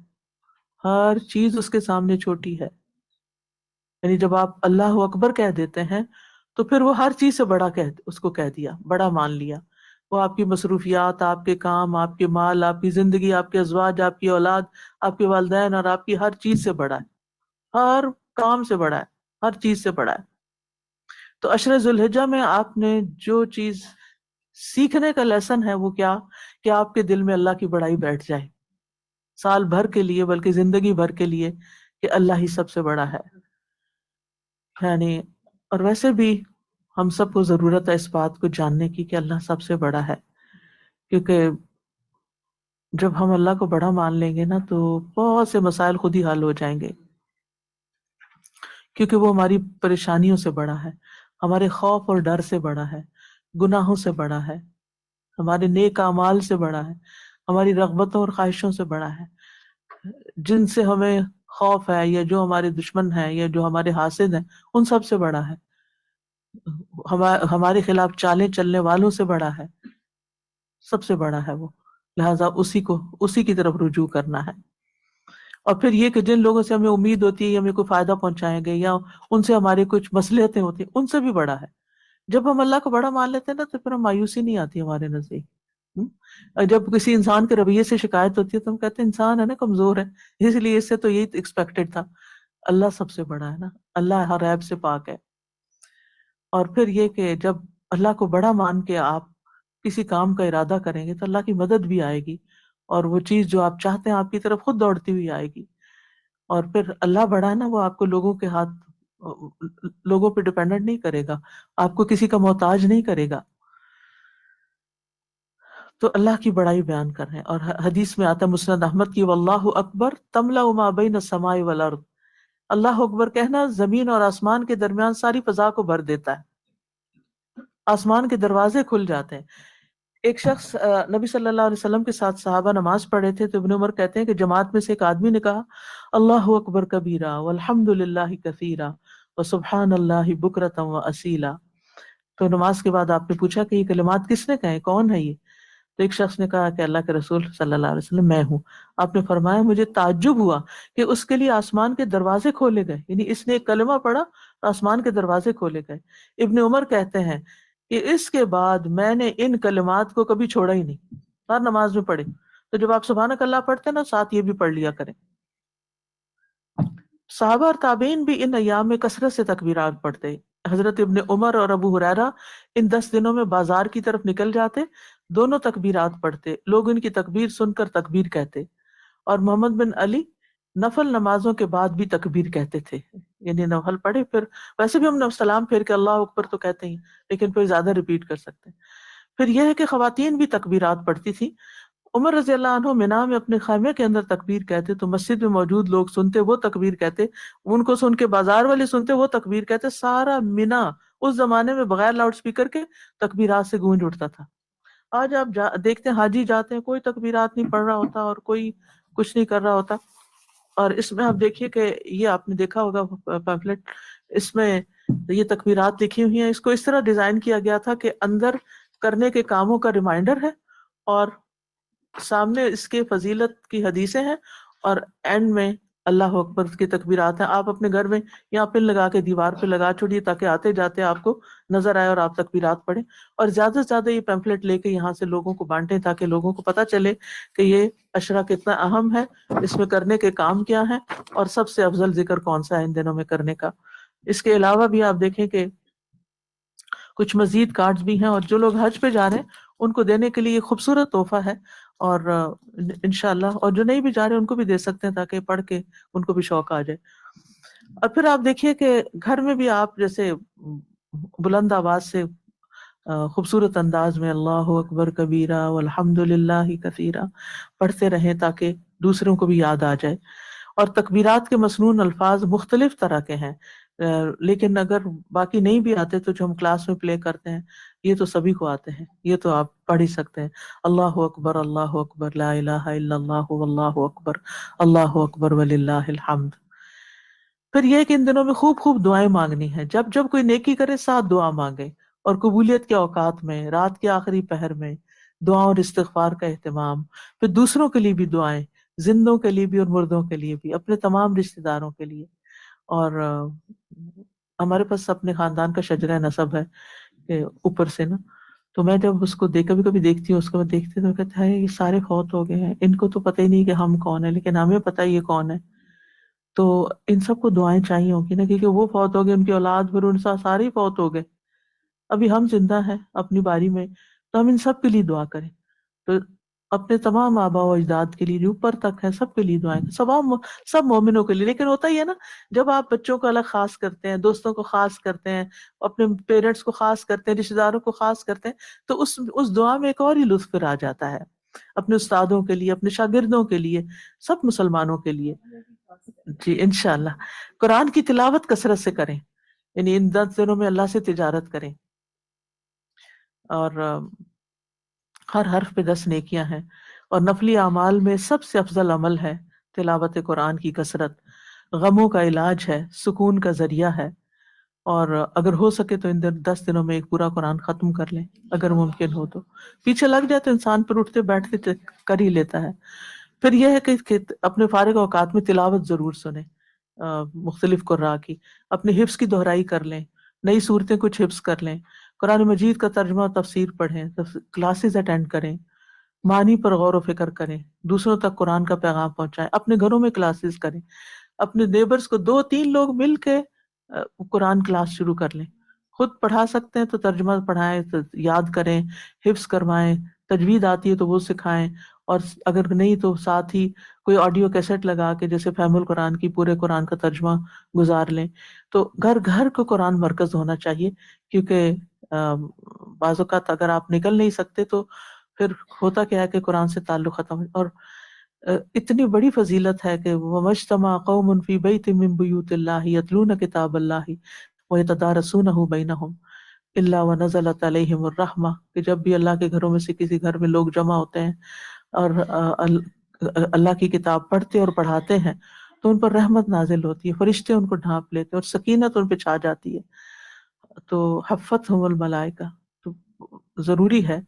ہر چیز اس کے سامنے چھوٹی ہے. یعنی جب آپ اللہ اکبر کہہ دیتے ہیں تو پھر وہ ہر چیز سے بڑا اس کو کہہ دیا، بڑا مان لیا. وہ آپ کی مصروفیات، آپ کے کام، آپ کے مال، آپ کی زندگی، آپ کے ازواج، آپ کی اولاد، آپ کے والدین اور آپ کی ہر چیز سے بڑا ہے، ہر کام سے بڑا ہے، ہر چیز سے بڑا ہے. تو عشر ذی الحجہ میں آپ نے جو چیز سیکھنے کا لیسن ہے وہ کیا کہ آپ کے دل میں اللہ کی بڑائی بیٹھ جائے، سال بھر کے لیے بلکہ زندگی بھر کے لیے، کہ اللہ ہی سب سے بڑا ہے. یعنی اور ویسے بھی ہم سب کو ضرورت ہے اس بات کو جاننے کی کہ اللہ سب سے بڑا ہے، کیونکہ جب ہم اللہ کو بڑا مان لیں گے نا تو بہت سے مسائل خود ہی حل ہو جائیں گے، کیونکہ وہ ہماری پریشانیوں سے بڑا ہے، ہمارے خوف اور ڈر سے بڑا ہے، گناہوں سے بڑا ہے، ہمارے نیک اعمال سے بڑا ہے، ہماری رغبتوں اور خواہشوں سے بڑا ہے، جن سے ہمیں خوف ہے یا جو ہمارے دشمن ہیں یا جو ہمارے حاسد ہیں ان سب سے بڑا ہے، ہمارے خلاف چالیں چلنے والوں سے بڑا ہے، سب سے بڑا ہے وہ. لہٰذا اسی کی طرف رجوع کرنا ہے. اور پھر یہ کہ جن لوگوں سے ہمیں امید ہوتی ہے ہمیں کوئی فائدہ پہنچائیں گے یا ان سے ہماری کچھ مصلحتیں ہوتی ہیں، ان سے بھی بڑا ہے. جب ہم اللہ کو بڑا مان لیتے ہیں نا تو پھر ہم مایوسی نہیں آتی ہمارے نزدیک. اور جب کسی انسان کے رویے سے شکایت ہوتی ہے تو ہم کہتے ہیں انسان ہے نا، کمزور ہے، اس لیے اس سے تو یہی ایکسپیکٹڈ تھا. اللہ سب سے بڑا ہے نا، اللہ ہر عیب سے پاک ہے. اور پھر یہ کہ جب اللہ کو بڑا مان کے آپ کسی کام کا ارادہ کریں گے تو اللہ کی مدد بھی آئے گی، اور وہ چیز جو آپ چاہتے ہیں آپ کی طرف خود دوڑتی ہوئی آئے گی. اور پھر اللہ بڑا ہے نا، وہ آپ کو لوگوں پہ ڈپینڈنٹ نہیں کرے گا، آپ کو کسی کا محتاج نہیں کرے گا. تو اللہ کی بڑائی بیان کر رہے ہیں. اور حدیث میں آتا ہے مسند احمد کی، واللہ اکبر تملأ ما بین السماء والارض، اللہ اکبر کہنا زمین اور آسمان کے درمیان ساری فضا کو بھر دیتا ہے، آسمان کے دروازے کھل جاتے ہیں. ایک شخص نبی صلی اللہ علیہ وسلم کے ساتھ صحابہ نماز پڑھے تھے تو ابن عمر کہتے ہیں کہ جماعت میں سے ایک آدمی نے کہا اللہ اکبر کبیرہ والحمد للہ کثیرہ وسبحان اللہ بکرۃ واصیلا. تو نماز کے بعد آپ نے پوچھا کہ یہ کلمات کس نے کہے، کون ہے یہ؟ تو ایک شخص نے کہا کہ اللہ کے رسول صلی اللہ علیہ وسلم میں ہوں. آپ نے فرمایا مجھے تعجب ہوا کہ اس کے لیے آسمان کے دروازے کھولے گئے، یعنی اس نے ایک کلمہ پڑھا تو آسمان کے دروازے کھولے گئے. ابن عمر کہتے ہیں کہ اس کے بعد میں نے ان کلمات کو کبھی چھوڑا ہی نہیں، ہر نماز میں پڑھے. تو جب آپ سبحانک اللہ پڑھتے ہیں نا ساتھ یہ بھی پڑھ لیا کریں. صحابہ اور تابعین بھی ان ایام میں کثرت سے تکبیرات پڑھتے. حضرت ابن عمر اور ابو ہریرہ ان 10 دنوں میں بازار کی طرف نکل جاتے، دونوں تکبیرات پڑھتے، لوگ ان کی تکبیر سن کر تکبیر کہتے. اور محمد بن علی نفل نمازوں کے بعد بھی تکبیر کہتے تھے، یعنی نفل پڑھے پھر ویسے بھی ہم سلام پھیر کے اللہ اکبر تو کہتے ہیں لیکن پھر زیادہ ریپیٹ کر سکتے ہیں. پھر یہ ہے کہ خواتین بھی تکبیرات پڑھتی تھیں. عمر رضی اللہ عنہ منا میں اپنے خیمے کے اندر تکبیر کہتے تو مسجد میں موجود لوگ سنتے وہ تکبیر کہتے، ان کو سن کے بازار والے سنتے وہ تکبیر کہتے. سارا منا اس زمانے میں بغیر لاؤڈ سپیکر کے تکبیرات سے گونج اٹھتا تھا. آج آپ دیکھتے ہیں حاجی جاتے ہیں کوئی تکبیرات نہیں پڑھ رہا ہوتا اور کوئی کچھ نہیں کر رہا ہوتا. اور اس میں آپ دیکھیے کہ یہ آپ نے دیکھا ہوگا پیمفلٹ، اس میں یہ تکبیرات لکھی ہوئی ہیں، اس کو اس طرح ڈیزائن کیا گیا تھا کہ اندر کرنے کے کاموں کا ریمائنڈر ہے اور سامنے اس کے فضیلت کی حدیثیں ہیں اور اینڈ میں اللہ اکبر کی تکبیرات ہیں. آپ اپنے گھر میں یہاں پن لگا کے دیوار پہ لگا چھوڑیے تاکہ آتے جاتے آپ کو نظر آئے اور آپ تکبیرات پڑھیں. اور زیادہ سے زیادہ یہ پیمفلٹ لے کے یہاں سے لوگوں کو بانٹیں تاکہ لوگوں کو پتہ چلے کہ یہ عشرہ کتنا اہم ہے، اس میں کرنے کے کام کیا ہیں اور سب سے افضل ذکر کون سا ہے ان دنوں میں کرنے کا. اس کے علاوہ بھی آپ دیکھیں کہ کچھ مزید کارڈز بھی ہیں اور جو لوگ حج پہ جا رہے ہیں ان کو دینے کے لیے یہ خوبصورت تحفہ ہے اور انشاءاللہ اور جو نہیں بھی جا رہے ان کو بھی دے سکتے ہیں تاکہ پڑھ کے ان کو بھی شوق آ جائے. اور پھر آپ دیکھیے کہ گھر میں بھی آپ جیسے بلند آواز سے خوبصورت انداز میں اللہ اکبر کبیرہ والحمد للہ کثیرہ پڑھتے رہیں تاکہ دوسروں کو بھی یاد آ جائے. اور تکبیرات کے مسنون الفاظ مختلف طرح کے ہیں، لیکن اگر باقی نہیں بھی آتے تو جو ہم کلاس میں پلے کرتے ہیں یہ تو سبھی کو آتے ہیں، یہ تو آپ پڑھ ہی سکتے ہیں. اللہ اکبر لا الہ الا اللہ واللہ اکبر اللہ اکبر وللہ الحمد. پھر یہ کہ ان دنوں میں خوب خوب دعائیں مانگنی ہیں. جب جب کوئی نیکی کرے 7 دعا مانگے، اور قبولیت کے اوقات میں رات کے آخری پہر میں دعا اور استغفار کا اہتمام. پھر دوسروں کے لیے بھی دعائیں، زندوں کے لیے بھی اور مردوں کے لیے بھی، اپنے تمام رشتہ داروں کے لیے. اور ہمارے پاس اپنے خاندان کا شجرہ نسب ہے کہ اوپر سے نا، تو میں جب اس کو کبھی کبھی دیکھتی ہوں، اس کو میں دیکھتی ہوں تو کہتا ہے یہ سارے فوت ہو گئے ہیں، ان کو تو پتہ ہی نہیں کہ ہم کون ہیں، لیکن ہمیں پتہ ہے یہ کون ہے. تو ان سب کو دعائیں چاہیے ہوگی نا، کیونکہ وہ فوت ہو گئے، ان کی اولاد پھر ان سے سارے فوت ہو گئے. ابھی ہم زندہ ہیں اپنی باری میں، تو ہم ان سب کے لیے دعا کریں. تو اپنے تمام آباء و اجداد کے لیے جو اوپر تک ہے سب کے لیے دعائیں، سب مومنوں کے لیے. لیکن ہوتا ہی ہے نا، جب آپ بچوں کو الگ خاص کرتے ہیں، دوستوں کو خاص کرتے ہیں، اپنے پیرنٹس کو خاص کرتے ہیں، رشتے داروں کو خاص کرتے ہیں، تو اس دعا میں ایک اور ہی لطف پھر آ جاتا ہے. اپنے استادوں کے لیے، اپنے شاگردوں کے لیے، سب مسلمانوں کے لیے. جی انشاءاللہ. قرآن کی تلاوت کثرت سے کریں، یعنی ان 10 دنوں میں اللہ سے تجارت کریں. اور ہر حرف پہ 10 نیکیاں ہیں. اور نفلی اعمال میں سب سے افضل عمل ہے تلاوت قرآن کی کثرت. غموں کا علاج ہے، سکون کا ذریعہ ہے. اور اگر ہو سکے تو ان 10 دنوں میں ایک پورا قرآن ختم کر لیں، اگر ممکن ہو تو. پیچھے لگ جائے تو انسان پر اٹھتے بیٹھتے کر ہی لیتا ہے. پھر یہ ہے کہ اپنے فارغ اوقات میں تلاوت ضرور سنیں، مختلف قراء کی. اپنے حفظ کی دہرائی کر لیں، نئی صورتیں کچھ حفظ کر لیں. قرآن مجید کا ترجمہ اور تفسیر پڑھیں، کلاسز اٹینڈ کریں، معنی پر غور و فکر کریں، دوسروں تک قرآن کا پیغام پہنچائیں. اپنے گھروں میں کلاسز کریں، اپنے نیبرز کو 2-3 لوگ مل کے قرآن کلاس شروع کر لیں. خود پڑھا سکتے ہیں تو ترجمہ پڑھائیں، یاد کریں، حفظ کروائیں. تجوید آتی ہے تو وہ سکھائیں، اور اگر نہیں تو ساتھ ہی کوئی آڈیو کیسٹ لگا کے جیسے فہم القرآن کی پورے قرآن کا ترجمہ گزار لیں. تو گھر گھر کو قرآن مرکز ہونا چاہیے، کیونکہ بعض اوقات اگر آپ نکل نہیں سکتے تو پھر ہوتا کیا ہے کہ قرآن سے تعلق ختم ہے. اور اتنی بڑی فضیلت ہے کہ وَمَجْتَمَعَ قَوْمٌ فِي بَيْتٍ مِّن بُيُوتِ اللَّهِ يَتْلُونَ كِتَابَ اللَّهِ وَيَتَدَارَسُونَهُ بَيْنَهُمْ إِلَّا وَنَزَلَتْ عَلَيْهِمُ الرَّحْمَةُ. کہ جب بھی اللہ کے گھروں میں سے کسی گھر میں لوگ جمع ہوتے ہیں اور اللہ کی کتاب پڑھتے اور پڑھاتے ہیں تو ان پر رحمت نازل ہوتی ہے، فرشتے ان کو ڈھانپ لیتے ہیں اور سکینت ان پہ چھا جاتی ہے. تو حفتہم الملائکہ. تو ضروری ہے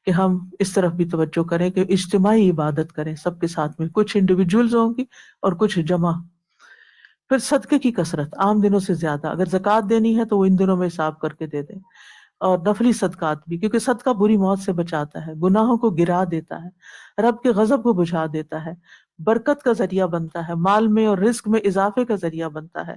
کہ ہم اس طرف بھی توجہ کریں کہ اجتماعی عبادت کریں سب کے ساتھ میں، کچھ انڈیویجولز ہوں گی اور کچھ جمع. پھر صدقے کی کثرت، عام دنوں سے زیادہ. اگر زکوٰۃ دینی ہے تو وہ ان دنوں میں حساب کر کے دے دیں. اور نفلی صدقات بھی، کیونکہ صدقہ بری موت سے بچاتا ہے، گناہوں کو گرا دیتا ہے، رب کے غضب کو بجھا دیتا ہے، برکت کا ذریعہ بنتا ہے، مال میں اور رزق میں اضافے کا ذریعہ بنتا ہے.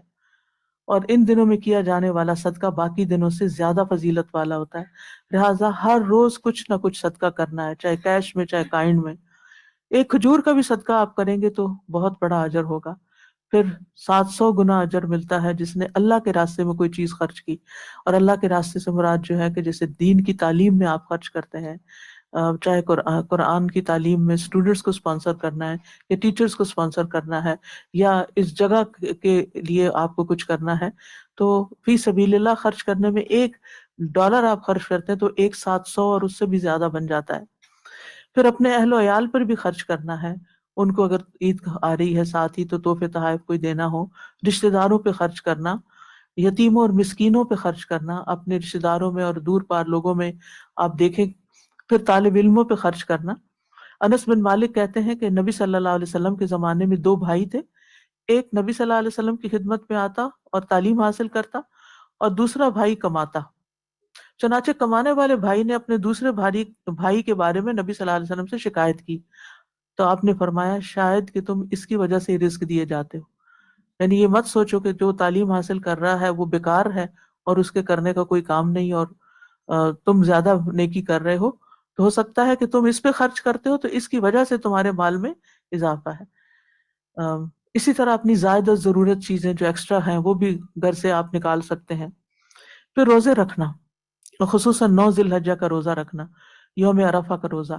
اور ان دنوں میں کیا جانے والا صدقہ باقی دنوں سے زیادہ فضیلت والا ہوتا ہے. لہٰذا ہر روز کچھ نہ کچھ صدقہ کرنا ہے، چاہے کیش میں چاہے کائنڈ میں. ایک کھجور کا بھی صدقہ آپ کریں گے تو بہت بڑا اجر ہوگا. پھر 700 گنا اجر ملتا ہے جس نے اللہ کے راستے میں کوئی چیز خرچ کی. اور اللہ کے راستے سے مراد جو ہے کہ جیسے دین کی تعلیم میں آپ خرچ کرتے ہیں، چاہے قرآن کی تعلیم میں اسٹوڈنٹس کو اسپانسر کرنا ہے یا ٹیچرس کو اسپانسر کرنا ہے یا اس جگہ کے لیے آپ کو کچھ کرنا ہے، تو فی سبیل اللہ خرچ کرنے میں $1 آپ خرچ کرتے ہیں تو 700 اور اس سے بھی زیادہ بن جاتا ہے. پھر اپنے اہل و عیال پر بھی خرچ کرنا ہے، ان کو اگر عید آ رہی ہے ساتھ ہی تو تحفے تحائف کوئی دینا ہو، رشتہ داروں پہ خرچ کرنا، یتیموں اور مسکینوں پہ خرچ کرنا، اپنے رشتہ داروں میں اور دور پار لوگوں میں آپ دیکھیں. پھر طالب علموں پہ خرچ کرنا. انس بن مالک کہتے ہیں کہ نبی صلی اللہ علیہ وسلم کے زمانے میں 2 بھائی تھے، ایک نبی صلی اللہ علیہ وسلم کی خدمت میں آتا اور تعلیم حاصل کرتا، اور دوسرا بھائی کماتا. چنانچہ کمانے والے بھائی نے اپنے دوسرے بھائی کے بارے میں نبی صلی اللہ علیہ وسلم سے شکایت کی، تو آپ نے فرمایا شاید کہ تم اس کی وجہ سے رزق دیے جاتے ہو. یعنی یہ مت سوچو کہ جو تعلیم حاصل کر رہا ہے وہ بیکار ہے اور اس کے کرنے کا کوئی کام نہیں اور تم زیادہ نیکی کر رہے ہو. تو ہو سکتا ہے کہ تم اس پہ خرچ کرتے ہو تو اس کی وجہ سے تمہارے مال میں اضافہ ہے. اسی طرح اپنی زائدہ ضرورت چیزیں جو ایکسٹرا ہیں وہ بھی گھر سے آپ نکال سکتے ہیں. پھر روزے رکھنا، اور خصوصاً 9 ذی الحجہ کا روزہ رکھنا، یوم عرفہ کا روزہ،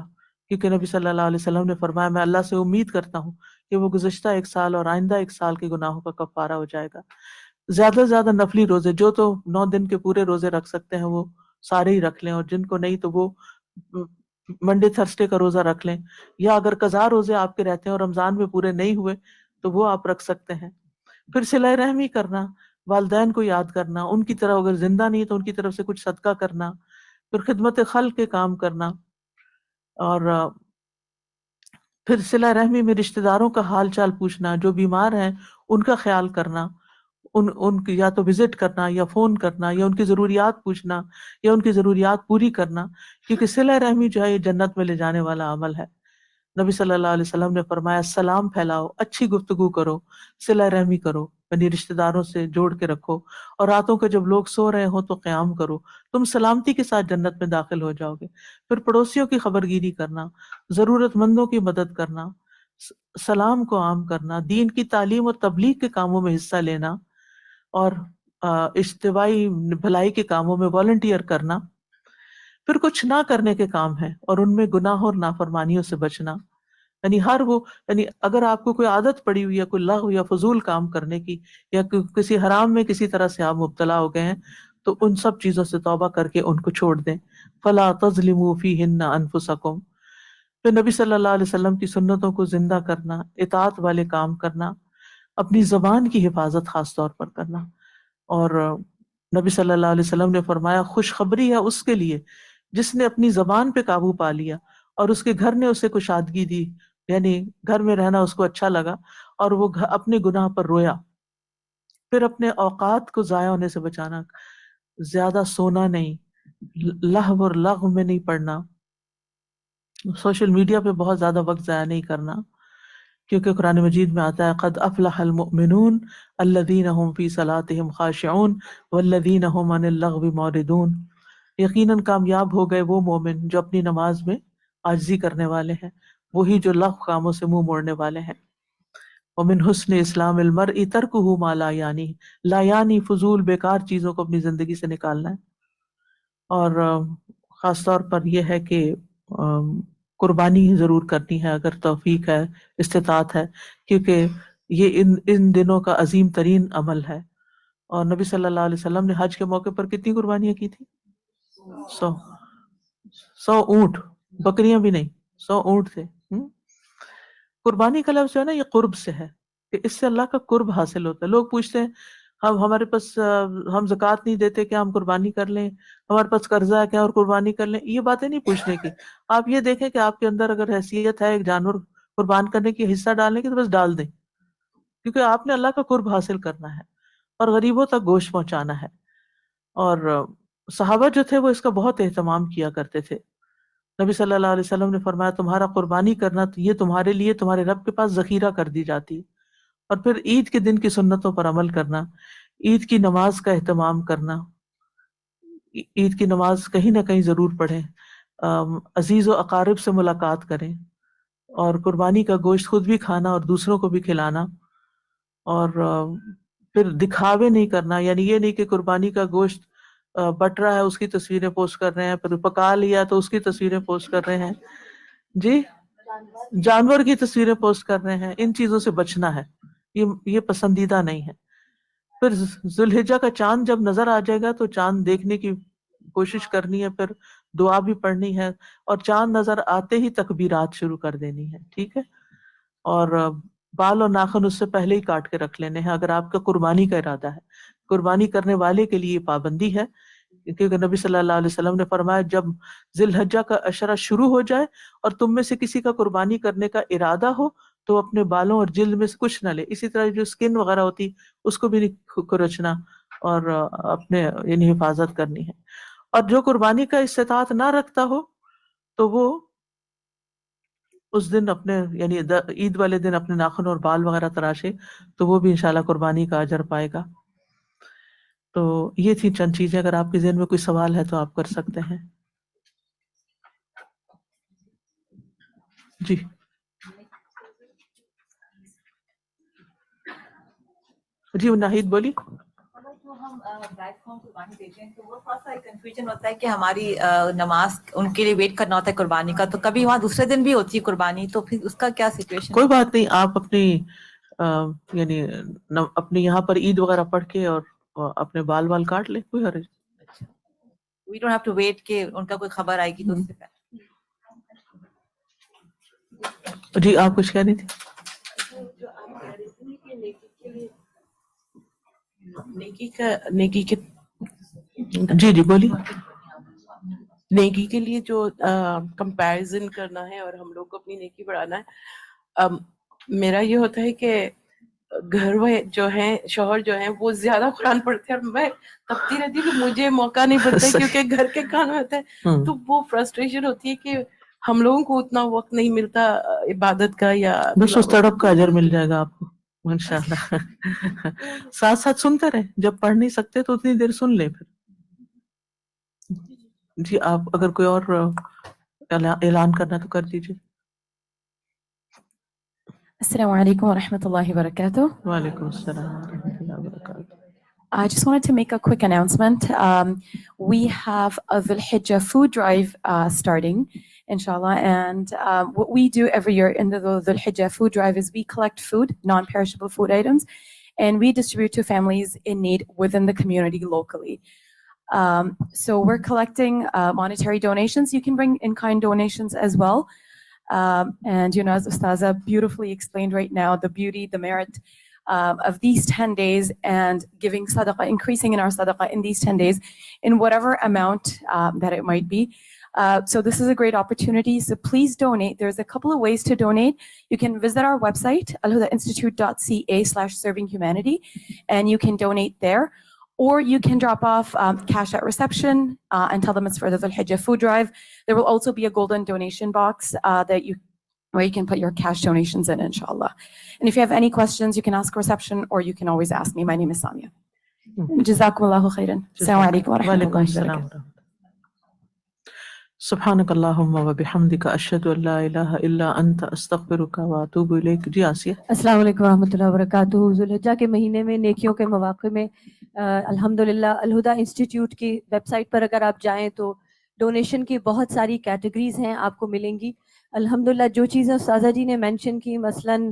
کیونکہ نبی صلی اللہ علیہ وسلم نے فرمایا میں اللہ سے امید کرتا ہوں کہ وہ گزشتہ 1 سال اور آئندہ 1 سال کے گناہوں کا کفارہ ہو جائے گا۔ زیادہ سے زیادہ نفلی روزے، جو تو 9 دن کے پورے روزے رکھ سکتے ہیں وہ سارے ہی رکھ لیں، اور جن کو نہیں تو وہ منڈے تھرسڈے کا روزہ رکھ لیں، یا اگر قضا روزے آپ کے رہتے ہیں اور رمضان میں پورے نہیں ہوئے تو وہ آپ رکھ سکتے ہیں۔ پھر صلہ رحمی کرنا، والدین کو یاد کرنا، ان کی طرف اگر زندہ نہیں تو ان کی طرف سے کچھ صدقہ کرنا، پھر خدمت خلق کے کام کرنا، اور پھر صلہ رحمی میں رشتہ داروں کا حال چال پوچھنا، جو بیمار ہیں ان کا خیال کرنا، ان کی یا تو وزٹ کرنا یا فون کرنا یا ان کی ضروریات پوچھنا یا ان کی ضروریات پوری کرنا، کیونکہ صلہ رحمی جو ہے یہ جنت میں لے جانے والا عمل ہے۔ نبی صلی اللہ علیہ وسلم نے فرمایا سلام پھیلاؤ، اچھی گفتگو کرو، صلہ رحمی کرو، یعنی رشتہ داروں سے جوڑ کے رکھو، اور راتوں کو جب لوگ سو رہے ہوں تو قیام کرو، تم سلامتی کے ساتھ جنت میں داخل ہو جاؤ گے۔ پھر پڑوسیوں کی خبرگیری کرنا، ضرورت مندوں کی مدد کرنا، سلام کو عام کرنا، دین کی تعلیم اور تبلیغ کے کاموں میں حصہ لینا، اور اجتماعی بھلائی کے کاموں میں والنٹیئر کرنا۔ پھر کچھ نہ کرنے کے کام ہیں اور ان میں گناہوں اور نافرمانیوں سے بچنا، یعنی یعنی اگر آپ کو کوئی عادت پڑی ہوئی ہے کوئی لغو یا فضول کام کرنے کی، یا کسی حرام میں کسی طرح سے آپ مبتلا ہو گئے ہیں، تو ان سب چیزوں سے توبہ کر کے ان کو چھوڑ دیں۔ فلا تظلموا فیہن انفسکم۔ پھر نبی صلی اللہ علیہ وسلم کی سنتوں کو زندہ کرنا، اطاعت والے کام کرنا، اپنی زبان کی حفاظت خاص طور پر کرنا، اور نبی صلی اللہ علیہ وسلم نے فرمایا خوشخبری ہے اس کے لیے جس نے اپنی زبان پہ قابو پا لیا اور اس کے گھر نے اسے کشادگی دی، یعنی گھر میں رہنا اس کو اچھا لگا اور وہ اپنے گناہ پر رویا۔ پھر اپنے اوقات کو ضائع ہونے سے بچانا، زیادہ سونا نہیں، لہو اور لغو میں نہیں پڑنا، سوشل میڈیا پہ بہت زیادہ وقت ضائع نہیں کرنا، کیونکہ قرآن مجید میں آتا ہے قد افلح المؤمنون الذین هم فی صلاتهم خاشعون والذین هم عن اللغو معرضون۔ یقیناً کامیاب ہو گئے وہ مومن جو اپنی نماز میں عاجزی کرنے والے ہیں، وہی جو لغو کاموں سے منہ موڑنے والے ہیں۔ ومن حسن اسلام المرء ترکہ ما لا یعنی، لا یعنی فضول بیکار چیزوں کو اپنی زندگی سے نکالنا ہے۔ اور خاص طور پر یہ ہے کہ قربانی ضرور کرنی ہے اگر توفیق ہے، استطاعت ہے، کیونکہ یہ ان دنوں کا عظیم ترین عمل ہے۔ اور نبی صلی اللہ علیہ وسلم نے حج کے موقع پر کتنی قربانیاں کی تھی؟ 100 اونٹ، بکریاں بھی نہیں، 100 اونٹ تھے۔ قربانی کا لفظ جو ہے نا یہ قرب سے ہے، کہ اس سے اللہ کا قرب حاصل ہوتا ہے۔ لوگ پوچھتے ہیں ہمارے پاس ہم زکوٰۃ نہیں دیتے، کیا ہم قربانی کر لیں؟ ہمارے پاس قرضہ ہے، کیا اور قربانی کر لیں؟ یہ باتیں نہیں پوچھنے کی۔ آپ یہ دیکھیں کہ آپ کے اندر اگر حیثیت ہے ایک جانور قربان کرنے کی، حصہ ڈالنے کی، تو بس ڈال دیں، کیونکہ آپ نے اللہ کا قرب حاصل کرنا ہے اور غریبوں تک گوشت پہنچانا ہے۔ اور صحابہ جو تھے وہ اس کا بہت اہتمام کیا کرتے تھے۔ نبی صلی اللہ علیہ وسلم نے فرمایا تمہارا قربانی کرنا یہ تمہارے لیے تمہارے رب کے پاس ذخیرہ کر دی جاتی۔ اور پھر عید کے دن کی سنتوں پر عمل کرنا، عید کی نماز کا اہتمام کرنا، عید کی نماز کہیں نہ کہیں ضرور پڑھیں، عزیز و اقارب سے ملاقات کریں، اور قربانی کا گوشت خود بھی کھانا اور دوسروں کو بھی کھلانا، اور پھر دکھاوے نہیں کرنا، یعنی یہ نہیں کہ قربانی کا گوشت بٹ رہا ہے اس کی تصویریں پوسٹ کر رہے ہیں، پھر پکا لیا تو اس کی تصویریں پوسٹ کر رہے ہیں، جی جانور کی تصویریں پوسٹ کر رہے ہیں۔ ان چیزوں سے بچنا ہے، یہ پسندیدہ نہیں ہے۔ پھر ذو الحجہ کا چاند جب نظر آ جائے گا تو چاند دیکھنے کی کوشش کرنی ہے، پھر دعا بھی پڑھنی ہے، اور چاند نظر آتے ہی تکبیرات شروع کر دینی ہے، ٹھیک ہے؟ اور بال اور ناخن اس سے پہلے ہی کاٹ کے رکھ لینے ہیں اگر آپ کا قربانی کا ارادہ ہے۔ قربانی کرنے والے کے لیے پابندی ہے، کیونکہ نبی صلی اللہ علیہ وسلم نے فرمایا جب ذی الحجہ کا عشرہ شروع ہو جائے اور تم میں سے کسی کا قربانی کرنے کا ارادہ ہو تو اپنے بالوں اور جلد میں سے کچھ نہ لے، اسی طرح جو اسکن وغیرہ ہوتی اس کو بھی نہیں کھرچنا، اور اپنے یعنی حفاظت کرنی ہے۔ اور جو قربانی کا استطاعت نہ رکھتا ہو تو وہ اس دن اپنے یعنی عید والے دن اپنے ناخن اور بال وغیرہ تراشے تو وہ بھی انشاءاللہ قربانی کا اجر پائے گا۔ تو یہ تھی چند چیزیں، اگر آپ کے ذہن میں کوئی سوال ہے تو آپ کر سکتے ہیں۔ جی جی ناہید بولی۔ ہم بیک ہوں قربانی دیتے ہیں تو وہ تھوڑا سا کنفیوژن ہوتا ہے کہ ہماری نماز ان کے لیے ویٹ کرنا ہوتا ہے قربانی کا، تو کبھی وہاں دوسرے دن بھی ہوتی ہے قربانی، تو پھر اس کا کیا سچویشن؟ کوئی بات نہیں، آپ اپنی یعنی اپنے یہاں پر عید وغیرہ پڑھ کے اور اپنے بال کاٹ لیں، کوئی حرج۔ We don't have to wait کہ ان کا کوئی خبر آئے گی تو اس سے پہلے۔ جی آپ کچھ کہہ رہی تھی؟ جو آپ کہہ رہی تھی نا کہ نیکی کے لیے نیکی کے جی جی بولیے۔ نیکی کے لیے جو کمپیرزن کرنا ہے اور ہم لوگ کو اپنی نیکی بڑھانا ہے، میرا یہ ہوتا ہے کہ گھر میں جو ہیں شوہر جو ہیں وہ زیادہ قرآن پڑھتے ہیں اور میں تپتی رہتی ہوں کہ مجھے موقع نہیں ملتا کیونکہ گھر کے کام ہوتا ہے، تو وہ فرسٹریشن ہوتی ہے کہ ہم لوگوں کو اتنا وقت نہیں ملتا عبادت کا یا بس اس تڑپ کا اجر مل جائے گا آپ کو انشاءاللہ۔ ساتھ ساتھ سنتے رہیں، جب پڑھ نہیں سکتے تو اتنی دیر سن لیں پھر۔ جی آپ اگر کوئی اور اعلان کرنا تو کر دیجیے۔ السلام علیکم ورحمۃ اللہ وبرکاتہ۔ وعلیکم السلام ورحمۃ اللہ وبرکاتہ۔ I just wanted to make a quick announcement. We have a Dhul Hijjah food drive starting, inshallah. And what we do every year in the Dhul Hijjah food drive is we collect food, non-perishable food items, and we distribute to families in need within the community locally. So we're collecting monetary donations. You can bring in-kind donations as well. And as Ustaza beautifully explained right now, the beauty, the merit of these 10 days and giving sadaqah, increasing in our sadaqah in these 10 days in whatever amount that it might be. So this is a great opportunity. So please donate. There's a couple of ways to donate. You can visit our website, alhudainstitute.ca/servinghumanity, and you can donate there. Or you can drop off cash at reception and tell them it's for the Dhul Hijjah food drive. There will also be a golden donation box where you can put your cash donations in, inshallah. And if you have any questions, you can ask reception or you can always ask me. My name is Samia. Jazakumullahu khairan. Assalamu alaikum wa rahmatullahi wa barakatuh. سبحانک اللہم و بحمدک اشہد ان لا الہ الا انت استغفرک و اتوب الیک۔ جی آسیہ۔ السلام علیکم و رحمۃ اللہ وبرکاتہ۔ ذو الحجہ کے مہینے میں نیکیوں کے مواقع میں الحمدللہ الہدا انسٹیٹیوٹ کی ویب سائٹ پر اگر آپ جائیں تو ڈونیشن کی بہت ساری کیٹیگریز ہیں آپ کو ملیں گی۔ الحمدللہ جو چیزیں استاذہ جی نے مینشن کی، مثلاً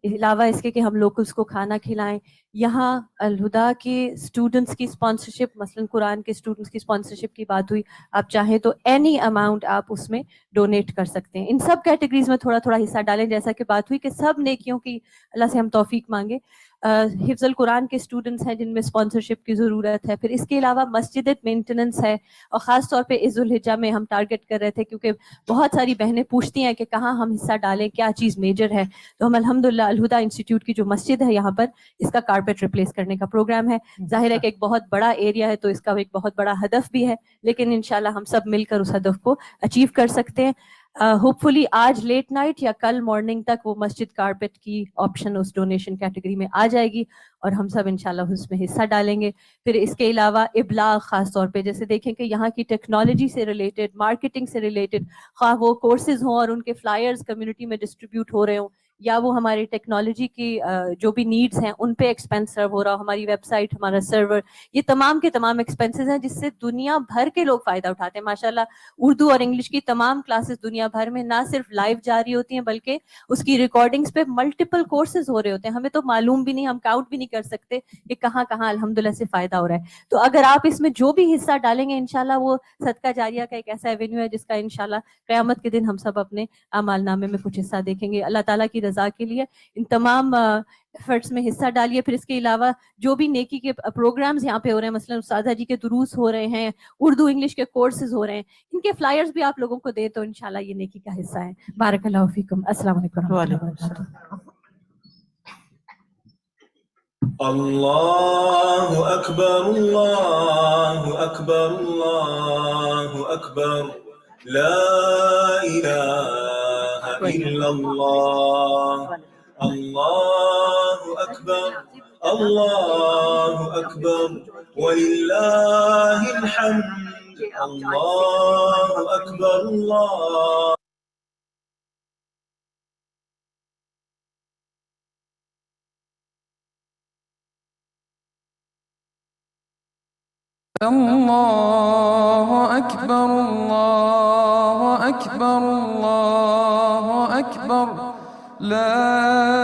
علاوہ اس کے کہ ہم لوکلس کو کھانا کھلائیں، یہاں الہدا کے اسٹوڈنٹس کی اسپانسرشپ، مثلاً قرآن کے اسٹوڈنٹس کی اسپانسرشپ کی بات ہوئی، آپ چاہیں تو اینی اماؤنٹ آپ اس میں ڈونیٹ کر سکتے ہیں۔ ان سب کیٹیگریز میں تھوڑا تھوڑا حصہ ڈالیں، جیسا کہ بات ہوئی کہ سب نیکیوں کی اللہ سے ہم توفیق مانگے۔ حفظ القرآن کے اسٹوڈنٹس ہیں جن میں اسپانسرشپ کی ضرورت ہے، پھر اس کے علاوہ مسجد مینٹیننس ہے، اور خاص طور پہ ذو الحجہ میں ہم ٹارگٹ کر رہے تھے کیونکہ بہت ساری بہنیں پوچھتی ہیں کہ کہاں ہم حصہ ڈالیں، کیا چیز میجر ہے، تو ہم الحمدللہ الہدا انسٹیٹیوٹ کی جو مسجد ہے یہاں پر اس کا کارپیٹ ریپلیس کرنے کا پروگرام ہے۔ ظاہر ہے کہ ایک بہت بڑا ایریا ہے تو اس کا ایک بہت بڑا ہدف بھی ہے، لیکن انشاءاللہ ہم سب مل کر اس ہدف کو اچیو کر سکتے ہیں۔ ہوپ فلی آج لیٹ نائٹ یا کل مارننگ تک وہ مسجد کارپیٹ کی آپشن اس ڈونیشن کیٹیگری میں آ جائے گی اور ہم سب انشاءاللہ اس میں حصہ ڈالیں گے۔ پھر اس کے علاوہ ابلاغ، خاص طور پہ جیسے دیکھیں کہ یہاں کی ٹیکنالوجی سے ریلیٹڈ، مارکیٹنگ سے ریلیٹڈ، خواہ وہ کورسز ہوں اور ان کے فلائرز کمیونٹی میں ڈسٹریبیوٹ ہو رہے ہوں، یا وہ ہماری ٹیکنالوجی کی جو بھی نیڈز ہیں ان پہ ایکسپینس سرو ہو رہا ہو، ہماری ویب سائٹ، ہمارا سرور، یہ تمام کے تمام ایکسپینسز ہیں جس سے دنیا بھر کے لوگ فائدہ اٹھاتے ہیں۔ ماشاءاللہ اردو اور انگلش کی تمام کلاسز دنیا بھر میں نہ صرف لائیو جاری ہوتی ہیں بلکہ اس کی ریکارڈنگز پہ ملٹیپل کورسز ہو رہے ہوتے ہیں، ہمیں تو معلوم بھی نہیں، ہم کاؤنٹ بھی نہیں کر سکتے کہ کہاں کہاں الحمدللہ سے فائدہ ہو رہا ہے۔ تو اگر آپ اس میں جو بھی حصہ ڈالیں گے انشاءاللہ وہ صدقہ جاریہ کا ایک ایسا ایونیو ہے جس کا انشاءاللہ قیامت کے دن ہم سب اپنے اعمال نامے میں کچھ حصہ دیکھیں گے۔ اللہ تعالیٰ کی رضا کے لیے ان تمام ایفرٹس میں حصہ ڈالیے۔ پھر اس کے علاوہ جو بھی نیکی کے پروگرامز یہاں پہ ہو رہے ہیں، مثلا استاذہ جی کے دروس ہو رہے ہیں، اردو انگلش کے کورسز ہو رہے ہیں، ان کے فلائرز بھی آپ لوگوں کو دیں تو انشاءاللہ یہ نیکی کا حصہ ہے۔ بارک اللہ فیکم۔ السلام علیکم ورحمۃ اللہ وبرکاتہ۔ اللہ اکبر اللہ اکبر اللہ اکبر لا الہ الا اللہ اللہ اکبر اللہ اکبر وللہ الحمد اللہ اکبر اللہ الله أكبر الله أكبر الله أكبر لا